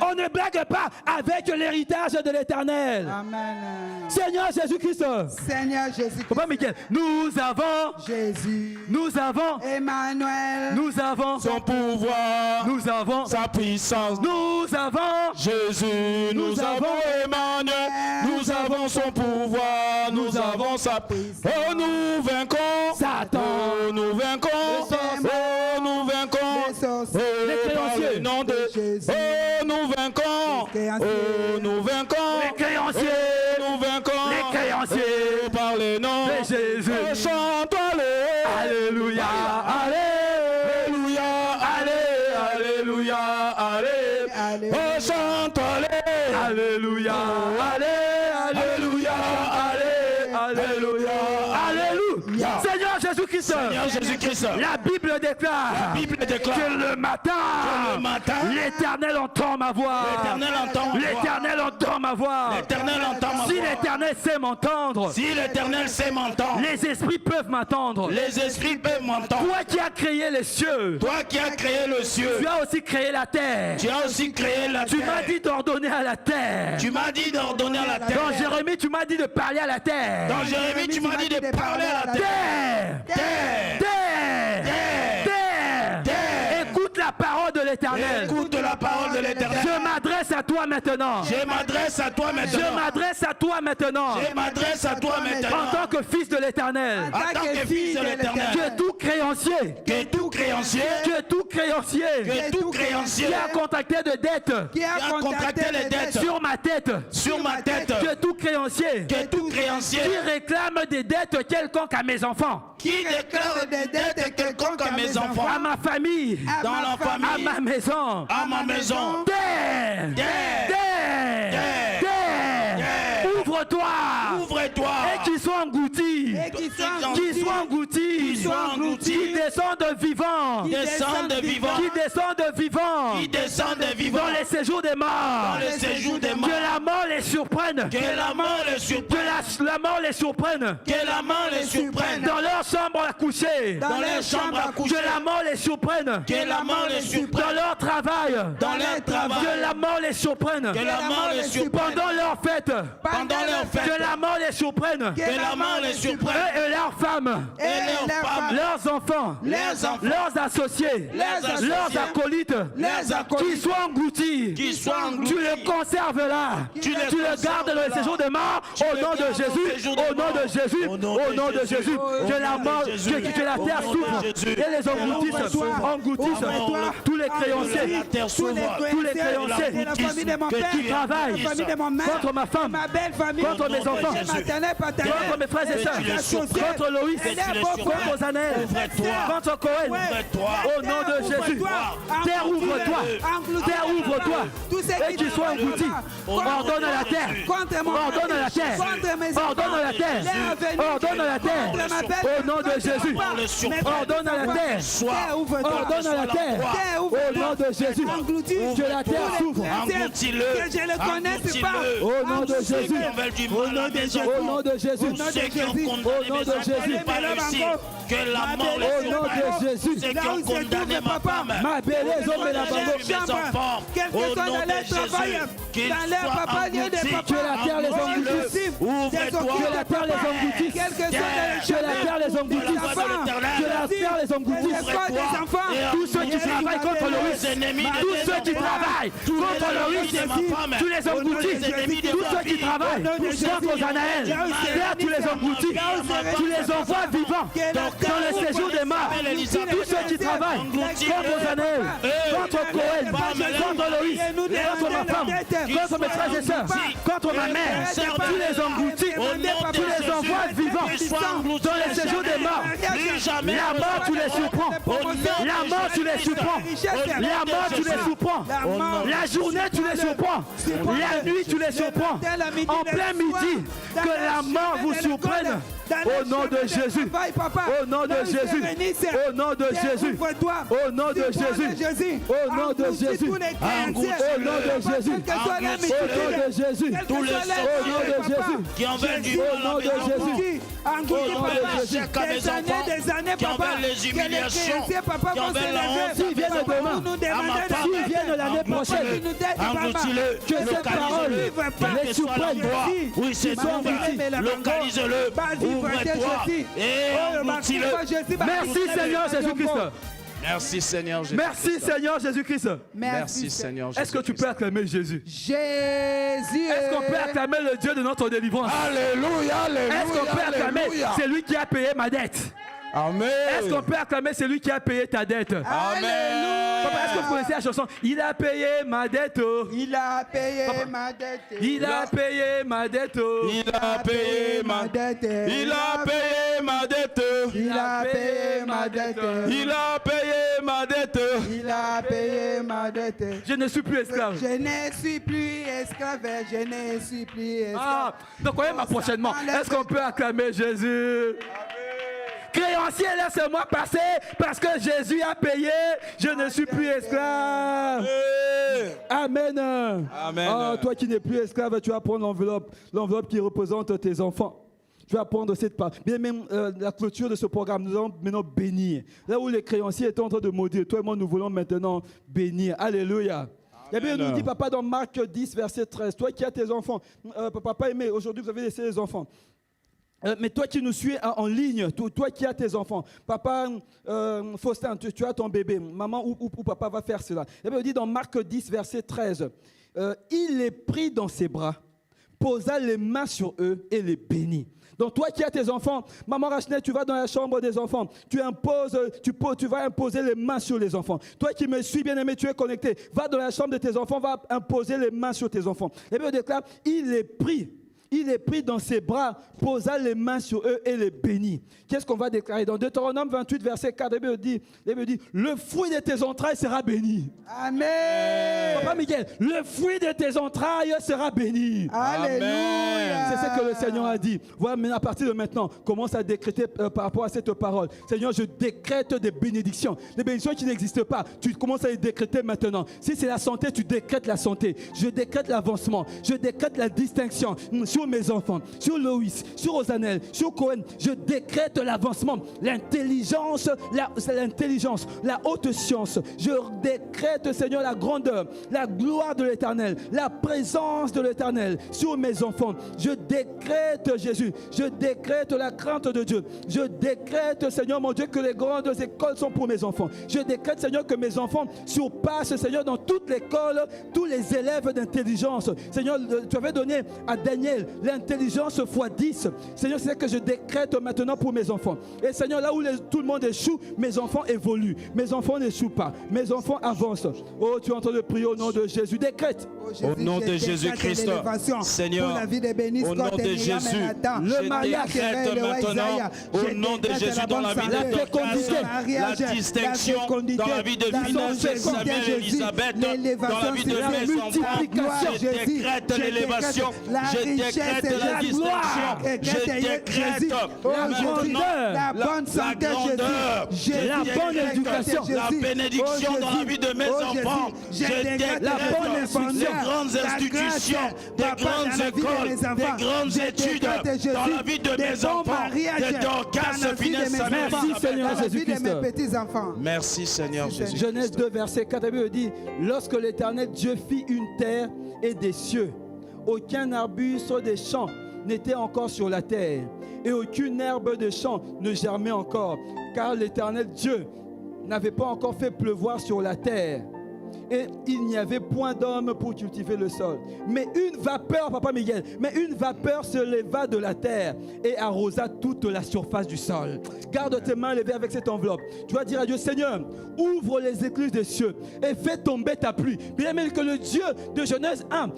On ne blague pas avec l'héritage de l'Éternel. Amen. Seigneur Jésus-Christ. Seigneur Jésus-Christ. Papa Michael, nous avons Jésus. Nous avons Emmanuel. Nous avons son pouvoir. Nous avons sa puissance. Nous avons Jésus. Nous avons Emmanuel. Nous avons son pouvoir. Nous avons sa puissance. Oh, nous vaincons Satan. Oh, nous vaincons. Oh, nous vaincons. Les par le nom de Jésus. Oh, nous vaincons. Oh, nous vaincons. Les créanciers. Oh, nous vaincons. Les créanciers. Oh, par le nom de Jésus. Oh, chante-le. Alléluia. Alléluia. Alléluia. Alléluia. Oh, chante-le. Alléluia. Alléluia. Alléluia. Alléluia. Seigneur Jésus-Christ. Seigneur Jésus-Christ. La Bible déclare. Que le matin. L'Éternel entend ma voix. L'Éternel entend ma voix. Si l'Éternel sait m'entendre. Si l'Éternel sait m'entendre. Les esprits peuvent m'entendre. Les esprits peuvent m'entendre. Toi qui as créé les cieux. Toi qui as créé le ciel. Tu as aussi créé la terre. Tu as aussi créé la terre. Tu m'as dit d'ordonner à la terre. Tu m'as dit d'ordonner à la terre. Dans Jérémie, tu m'as dit de parler à la terre. Dans Jérémie, tu m'as dit de parler à la terre. Écoute la parole de l'Éternel. Écoute la parole de l'Éternel. Je m'adresse à toi maintenant. Je m'adresse à toi maintenant. Je m'adresse à toi maintenant. Je m'adresse à toi maintenant. En tant que fils de l'Éternel. En tant que fils de l'Éternel. Que tout créancier. Que tout créancier. Que tout créancier. Que tout créancier. Qui a contracté de dettes. Qui a contracté les dettes sur ma tête. Sur ma tête. Que tout créancier. Que tout créancier. Qui réclame des dettes quelconques à mes enfants. Qui déclare des dettes quelconques à mes enfants. À ma famille. Dans la famille. À ma maison. À ma maison. Ouvre-toi. Ouvre-toi. Et qu'ils soient engloutis. Qu'ils soient engloutis. Qui descendent vivants. Qui descendent vivants. Qui descendent vivants. Qui descendent vivants. Dans les séjours des morts. Dans les séjours des morts. Que la mort les surprenne. Que la mort les surprenne. Que la mort les surprenne. Que la mort les surprenne. Dans leur chambre à coucher. Dans leur chambre à coucher. Que la mort les surprenne. Que la mort les surprenne. Dans leur travail. Dans leur travail. Que la mort les surprenne. Que la mort les surprenne. Pendant leur fête. Pendant leur fête. Que la mort les surprenne. Que la mort les surprenne. Et leurs femmes. Et leurs femmes. Leurs enfants. Leurs associés. Leurs acolytes. Qui soient engloutis. Qui soient engloutis. Tu les conserves là. Tu les gardes dans le séjour des morts. Au nom de Jésus. Au nom de Jésus. Au nom de Jésus. Que la mort, que la terre s'ouvre. Et les engloutissent tous les créanciers. Tous les créanciers qui travaillent contre ma femme, contre mes enfants, contre mes frères et sœurs, contre Loïs, contre Ozanaël, contre Cohen, au nom de Jésus. Terre, ouvre-toi. Terre, ouvre-toi. Et qu'ils soient engloutis. Ordonne à la terre. Ordonne à la terre. Ordonne à la terre. Ordonne à la terre. Au nom de Jésus. Ordonne à la terre. Ordonne à la terre. Au nom de Jésus. Que la terre s'ouvre. Engloutis-le. Que je le connaisse pas. Au nom de Jésus. Au nom de Jésus. Au nom de Jésus. Ceux qui ont condamné mes enfants pas réussi. Que la mort les Au nom de Jésus. Ceux qui ont condamné ma femme. Ma belle mes enfants. Au nom de Jésus. Qu'ils soient engloutis. Que la terre les engloutisse. Ouvre-toi. Que la terre les engloutisse. Que la terre les engloutisse. Que la terre les engloutisse. Tous ceux qui travaillent contre le risque. Tous ceux qui travaillent contre le risque. Tous les engloutis. Tous ceux qui travaillent contre Ozanaël. Terre, tous les engloutis. Tu les envoies vivants dans le séjour des morts. Tous ceux qui travaillent contre Ozanaël, contre Cohen, contre Loïs, contre ma femme, contre mes frères et sœurs, contre ma mère, tous les engloutis, tu les envoies vivants dans le séjour des morts. La mort, tu les surprends. La mort, tu les surprends. La mort, tu les surprends. La journée, tu les surprends. La nuit, tu les surprends. En plein midi, que la mort vous surprenne. Au nom de Jésus. Au nom de Jésus. Au nom de Jésus. Au nom de Jésus. Au nom de Jésus. Au nom de Jésus. Au nom de Jésus. Tous les enfants qui en veulent du mal à mes enfants. Chaque à mes enfants qui en veulent les humiliations, qui en veulent la honte. S'ils viennent demain, s'ils viennent l'année prochaine, engloutis-le, que cette parole les surprenne. Oui, c'est toi, localise-le, ouvre-toi et engloutis-le. Merci Seigneur Jésus-Christ. Merci Seigneur Jésus. Merci Seigneur Jésus-Christ. Merci Seigneur Jésus. Est-ce que tu peux acclamer Jésus? Jésus. Est-ce qu'on peut acclamer le Dieu de notre délivrance? Alléluia, alléluia. Est-ce qu'on peut acclamer celui qui a payé ma dette? Amen. Est-ce qu'on peut acclamer celui qui a payé ta dette? Amen. Papa, est-ce que vous connaissez la chanson? Il a payé ma dette. Il a payé ma dette. Il a payé ma dette. Il a payé ma dette. Il a payé ma dette. Il a payé ma dette. Il a payé ma dette. Il a payé ma dette. Je ne suis plus esclave. Je ne suis plus esclave. Je ne suis plus esclave. Ah, donc voyez ma prochainement. Est-ce qu'on peut acclamer Jésus? Créancier, laisse-moi passer parce que Jésus a payé. Je ne suis plus esclave. Amen. Amen. Oh, toi qui n'es plus esclave, tu vas prendre l'enveloppe qui représente tes enfants. Tu vas prendre cette part. Bien même la clôture de ce programme, nous allons maintenant bénir. Là où les créanciers étaient en train de maudire, toi et moi, nous voulons maintenant bénir. Alléluia. Et bien, nous dit, papa, dans Marc 10, verset 13, toi qui as tes enfants, papa aimé, aujourd'hui vous avez laissé les enfants. Mais toi qui nous suis en ligne, toi qui as tes enfants, papa Faustin, tu as ton bébé, maman ou papa va faire cela. Et bien, on dit dans Marc 10, verset 13, il les prit dans ses bras, posa les mains sur eux et les bénit. Donc toi qui as tes enfants, maman Rachel, tu vas dans la chambre des enfants, tu vas imposer les mains sur les enfants. Toi qui me suis bien aimé, tu es connecté, va dans la chambre de tes enfants, va imposer les mains sur tes enfants. Et bien on déclare, il les prit. Il les prit dans ses bras, posa les mains sur eux et les bénit. Qu'est-ce qu'on va déclarer? Dans Deutéronome 28, verset 4, il dit, le fruit de tes entrailles sera béni. Amen. Papa Miguel, le fruit de tes entrailles sera béni. Alléluia. C'est ce que le Seigneur a dit. Voilà, mais à partir de maintenant, commence à décréter par rapport à cette parole. Seigneur, je décrète des bénédictions. Les bénédictions qui n'existent pas, tu commences à les décréter maintenant. Si c'est la santé, tu décrètes la santé. Je décrète l'avancement. Je décrète la distinction sur mes enfants, sur Loïs, sur Ozanaël, sur Cohen. Je décrète l'avancement, l'intelligence, la haute science. Je décrète, Seigneur, la grandeur, la gloire de l'Éternel, la présence de l'Éternel sur mes enfants. Je décrète, Jésus, je décrète la crainte de Dieu. Je décrète, Seigneur, mon Dieu, que les grandes écoles sont pour mes enfants. Je décrète, Seigneur, que mes enfants surpassent, Seigneur, dans toute l'école, tous les élèves d'intelligence. Seigneur, tu avais donné à Daniel l'intelligence fois 10. Seigneur, c'est ce que je décrète maintenant pour mes enfants. Et Seigneur, là où tout le monde échoue, mes enfants évoluent. Mes enfants n'échouent pas. Mes enfants avancent. Oh, tu es en train de prier au nom de Jésus. Décrète. Au nom de Jésus-Christ, Seigneur, au nom de Jésus, le mariage, je décrète maintenant, au nom de Jésus, dans la vie de Dorcas, la distinction dans la vie de Finesse, Samuel et Elisabeth, dans la vie de mes enfants, je décrète l'élévation, je décrète la distinction, je décrète maintenant la bonne santé, la bonne éducation, la bénédiction dans la vie de mes enfants, je décrète la bonne instruction, des grandes institutions, des grandes écoles, des grandes études dans la vie de mes enfants, de Dorcas, Finesse, Samuel. Merci Seigneur Jésus-Christ. Merci Seigneur Jésus. Genèse 2, verset 4, la Bible dit: lorsque l'Éternel Dieu fit une terre et des cieux, aucun arbuste des champs n'était encore sur la terre, et aucune herbe de champ ne germait encore, car l'Éternel Dieu n'avait pas encore fait pleuvoir sur la terre, et il n'y avait point d'homme pour cultiver le sol. Mais une vapeur, Papa Miguel, mais une vapeur se leva de la terre et arrosa toute la surface du sol. Garde tes mains levées avec cette enveloppe. Tu vas dire à Dieu: Seigneur, ouvre les écluses des cieux et fais tomber ta pluie. Bien aimé, que le Dieu de Genèse 1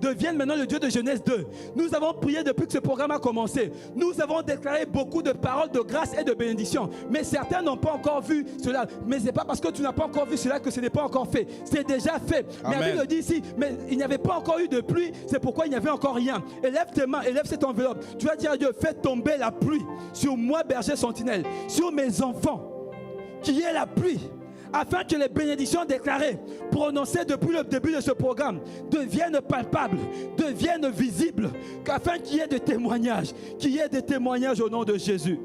devienne maintenant le Dieu de Genèse 2. Nous avons prié depuis que ce programme a commencé. Nous avons déclaré beaucoup de paroles de grâce et de bénédiction. Mais certains n'ont pas encore vu cela. Mais ce n'est pas parce que tu n'as pas encore vu cela que ce n'est pas encore fait. C'est déjà fait. Mais la Bible dit ici, mais il n'y avait pas encore eu de pluie, c'est pourquoi il n'y avait encore rien. Élève tes mains, élève cette enveloppe. Tu vas dire à Dieu: fais tomber la pluie sur moi, berger sentinelle, sur mes enfants, qu'il y ait la pluie, afin que les bénédictions déclarées, prononcées depuis le début de ce programme, deviennent palpables, deviennent visibles, afin qu'il y ait des témoignages au nom de Jésus.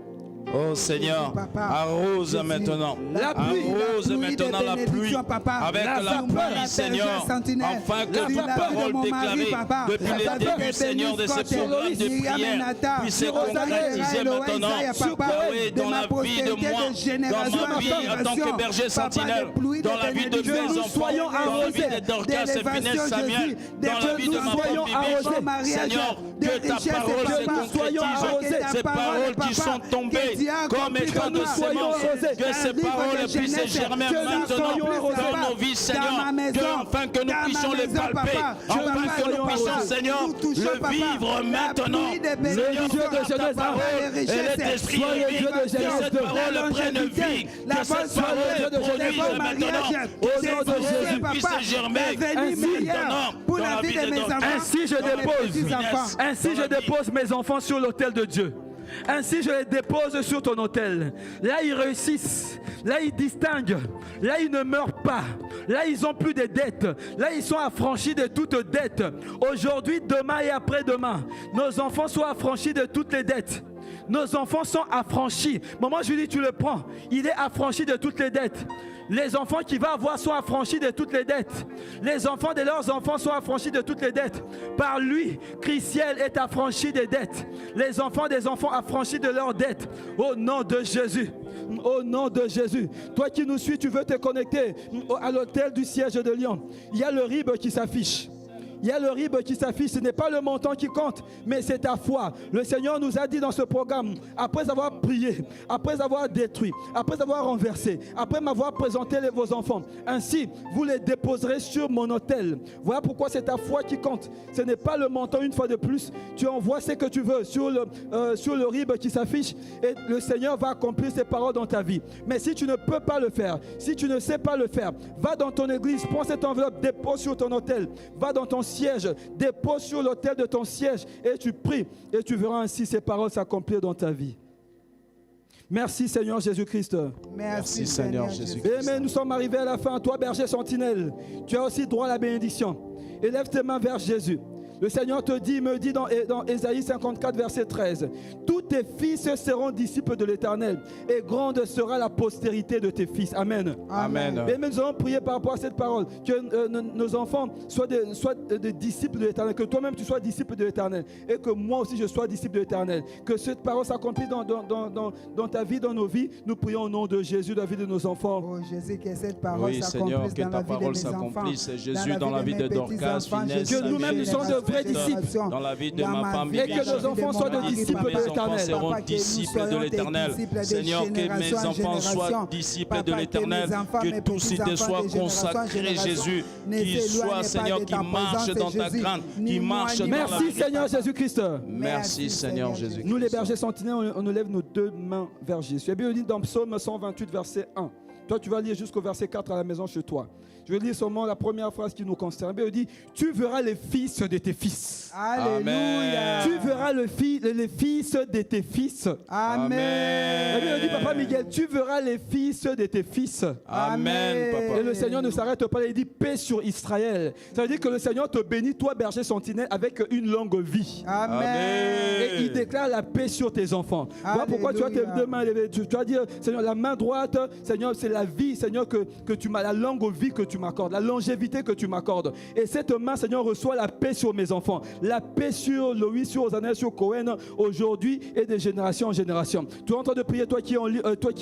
Oh Seigneur, arrose maintenant la pluie, la pluie avec la pluie, Seigneur, afin que ta parole déclarée depuis le début, Seigneur, de ce programme de prière puisse se concrétiser maintenant, dans la vie de moi, dans ma vie en tant que berger sentinelle, dans la vie de mes enfants, dans la vie de Dorcas, Finesse, Samuel, dans la vie de ma femme Bibi. Seigneur, que ta parole se concrétise, ces paroles qui sont tombées comme étant de sémence, que ces paroles puissent germer maintenant dans nos vies, Seigneur, afin que nous puissions les palper, afin que nous puissions, Seigneur, le vivre maintenant. Seigneur, que ta parole, elle est esprit et vie, que cette parole prenne vie, que cette parole produise maintenant, au nom de Jésus, puisse germer maintenant dans la vie de nos enfants. Ainsi je dépose mes enfants sur l'autel de Dieu. Ainsi je les dépose sur ton autel. Là ils réussissent, là ils distinguent, là ils ne meurent pas, là ils n'ont plus de dettes, là ils sont affranchis de toute dette. Aujourd'hui, demain et après-demain, nos enfants sont affranchis de toutes les dettes. Nos enfants sont affranchis. Maman Julie, tu le prends. Il est affranchi de toutes les dettes. Les enfants qu'il va avoir sont affranchis de toutes les dettes. Les enfants de leurs enfants sont affranchis de toutes les dettes. Par lui, Christiel est affranchi des dettes. Les enfants des enfants affranchis de leurs dettes. Au nom de Jésus. Au nom de Jésus. Toi qui nous suis, tu veux te connecter à l'hôtel du siège de Lyon. Il y a le RIB qui s'affiche. Il y a le RIB qui s'affiche, ce n'est pas le montant qui compte, mais c'est ta foi. Le Seigneur nous a dit dans ce programme, après avoir prié, après avoir détruit, après avoir renversé, après m'avoir présenté vos enfants, ainsi vous les déposerez sur mon autel. Voilà pourquoi c'est ta foi qui compte. Ce n'est pas le montant une fois de plus. Tu envoies ce que tu veux sur le RIB qui s'affiche et le Seigneur va accomplir ses paroles dans ta vie. Mais si tu ne peux pas le faire, si tu ne sais pas le faire, va dans ton église, prends cette enveloppe, dépose sur ton autel, va dans ton siège, dépose sur l'autel de ton siège et tu pries et tu verras ainsi ces paroles s'accomplir dans ta vie. Merci Seigneur Jésus-Christ. Merci Seigneur Jésus-Christ. Mais nous sommes arrivés à la fin. Toi berger sentinelle, tu as aussi droit à la bénédiction. Élève tes mains vers Jésus. Le Seigneur me dit dans Ésaïe 54 verset 13, tous tes fils seront disciples de l'Éternel et grande sera la postérité de tes fils. Amen. Amen. Et nous allons prier par rapport à cette parole, que nos enfants soient des disciples de l'Éternel, que toi-même tu sois disciple de l'Éternel et que moi aussi je sois disciple de l'Éternel. Que cette parole s'accomplisse dans ta vie, dans nos vies. Nous prions au nom de Jésus, dans la vie de nos enfants. Oh Jésus, que cette parole s'accomplisse dans la vie de mes enfants. Jésus, dans la vie de Dorcas, Finesse, que nous-mêmes nous sommes vrais disciples. Dans la vie de ma famille. Et que nos enfants soient des disciples de Mes enfants l'Éternel. seront disciples de l'Éternel. Seigneur, que mes enfants soient disciples de l'Éternel. Que tous cités soient consacrés, Jésus. Qu'ils soient, Seigneur, qui marchent dans ta crainte. Qui marchent dans la Merci Seigneur Jésus-Christ. Merci Seigneur Jésus-Christ. Nous les bergers sentinelles, on lève nos deux mains vers Jésus. La Bible dit dans Psaume 128 verset 1. Toi tu vas lire jusqu'au verset 4 à la maison chez toi. Je vais lire seulement la première phrase qui nous concerne. La Bible dit, tu verras les fils de tes fils. Alléluia. Tu verras les fils de tes fils. Amen. La Bible dit, Papa Miguel, tu verras les fils de tes fils. Amen, Papa. Et le Seigneur ne s'arrête pas, il dit paix sur Israël. Ça veut dire que le Seigneur te bénit, toi berger sentinelle, avec une longue vie. Amen. Et il déclare la paix sur tes enfants. Voilà pourquoi tu as tes deux mains levées. Tu vas dire, Seigneur, la main droite, Seigneur, c'est la vie, Seigneur, que tu m'as, la longue vie que tu m'accordes, la longévité que tu m'accordes. Et cette main, Seigneur, reçoit la paix sur mes enfants. La paix sur Loïs, sur Osanel, sur Cohen, aujourd'hui et de génération en génération. Tu es en train de prier, toi qui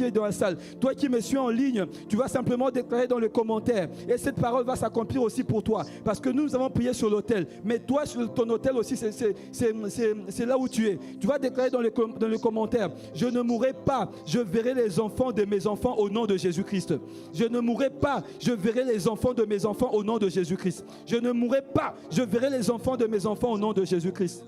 es dans la salle, toi qui me suis en ligne, tu vas simplement déclarer dans les commentaires. Et cette parole va s'accomplir aussi pour toi. Parce que nous avons prié sur l'autel. Mais toi, sur ton autel aussi, c'est là où tu es. Tu vas déclarer dans les commentaires, je ne mourrai pas, je verrai les enfants de mes enfants au nom de Jésus-Christ. Je ne mourrai pas, je verrai les enfants de mes enfants au nom de Jésus-Christ. Je ne mourrai pas, je verrai les enfants de mes enfants au nom de Jésus-Christ.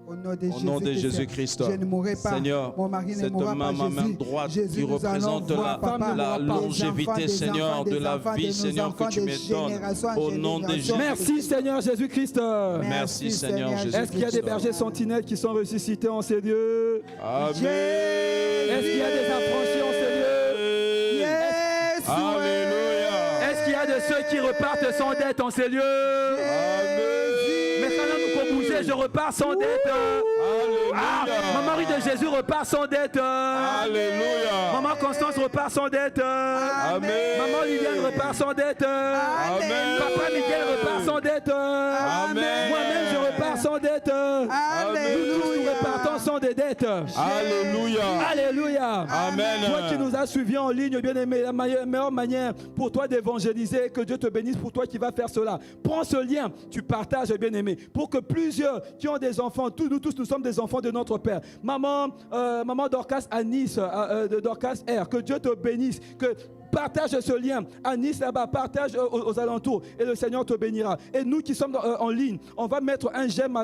Au nom de Jésus-Christ, je ne mourrai pas. Seigneur, mon mari ne cette mourra main, pas. ma main droite qui représente la longévité, Seigneur, de la vie, Seigneur, que tu me donnes. Au nom de Jésus. Merci Seigneur Jésus-Christ. Merci Seigneur Jésus-Christ. Est-ce qu'il y a des bergers sentinelles qui sont ressuscités en ces lieux? Amen. Est-ce qu'il y a des affranchis en ces lieux? Yes. Alléluia. Est-ce qu'il y a de ceux qui repartent sans dette en ces lieux? Amen. Maintenant, nous faut bouger, je repars sans dette. Maman Marie de Jésus repart sans dette. Alléluia. Maman Constance repart sans dette. Amen. Maman Liliane repart sans dette. Amen. Papa Miguel repart sans dette. Amen. Moi-même, je repars sans dette. Nous tous, nous repartons sans des dettes. Alléluia. Alléluia. Amen. Toi qui nous as suivis en ligne, bien aimé, la meilleure manière pour toi d'évangéliser, que Dieu te bénisse pour toi qui vas faire cela. Prends ce lien, tu partages, bien aimé, pour que plusieurs qui ont des enfants, nous tous, nous sommes des enfants de notre Père. Maman Dorcas à Nice, de Dorcas R, que Dieu te bénisse, que partage ce lien à Nice là-bas, partage aux alentours et le Seigneur te bénira. Et nous qui sommes en ligne, on va mettre un j'aime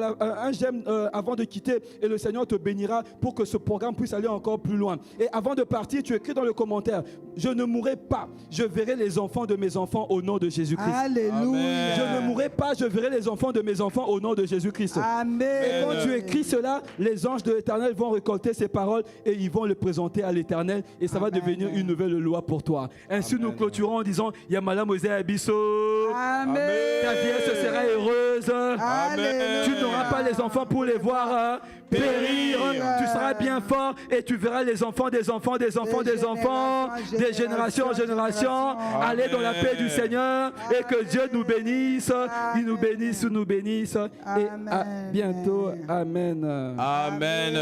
avant de quitter et le Seigneur te bénira pour que ce programme puisse aller encore plus loin. Et avant de partir, tu écris dans le commentaire, je ne mourrai pas, je verrai les enfants de mes enfants au nom de Jésus-Christ. Alléluia. Je ne mourrai pas, je verrai les enfants de mes enfants au nom de Jésus-Christ. Amen. Et quand tu écris cela, les anges de l'Éternel vont récolter ces paroles et ils vont les présenter à l'Éternel et ça va devenir une nouvelle loi pour toi. Ainsi, nous clôturons en disant, Yamala Mosé Abisso. Amen. Ta vieille sera heureuse. Amen. Tu n'auras pas les enfants pour les voir périr. Tu seras bien fort et tu verras les enfants des enfants, des enfants, des enfants, des générations en génération. Aller dans la paix du Seigneur et que Dieu nous bénisse. Il nous bénisse, nous bénisse. Et à bientôt. Amen. Amen.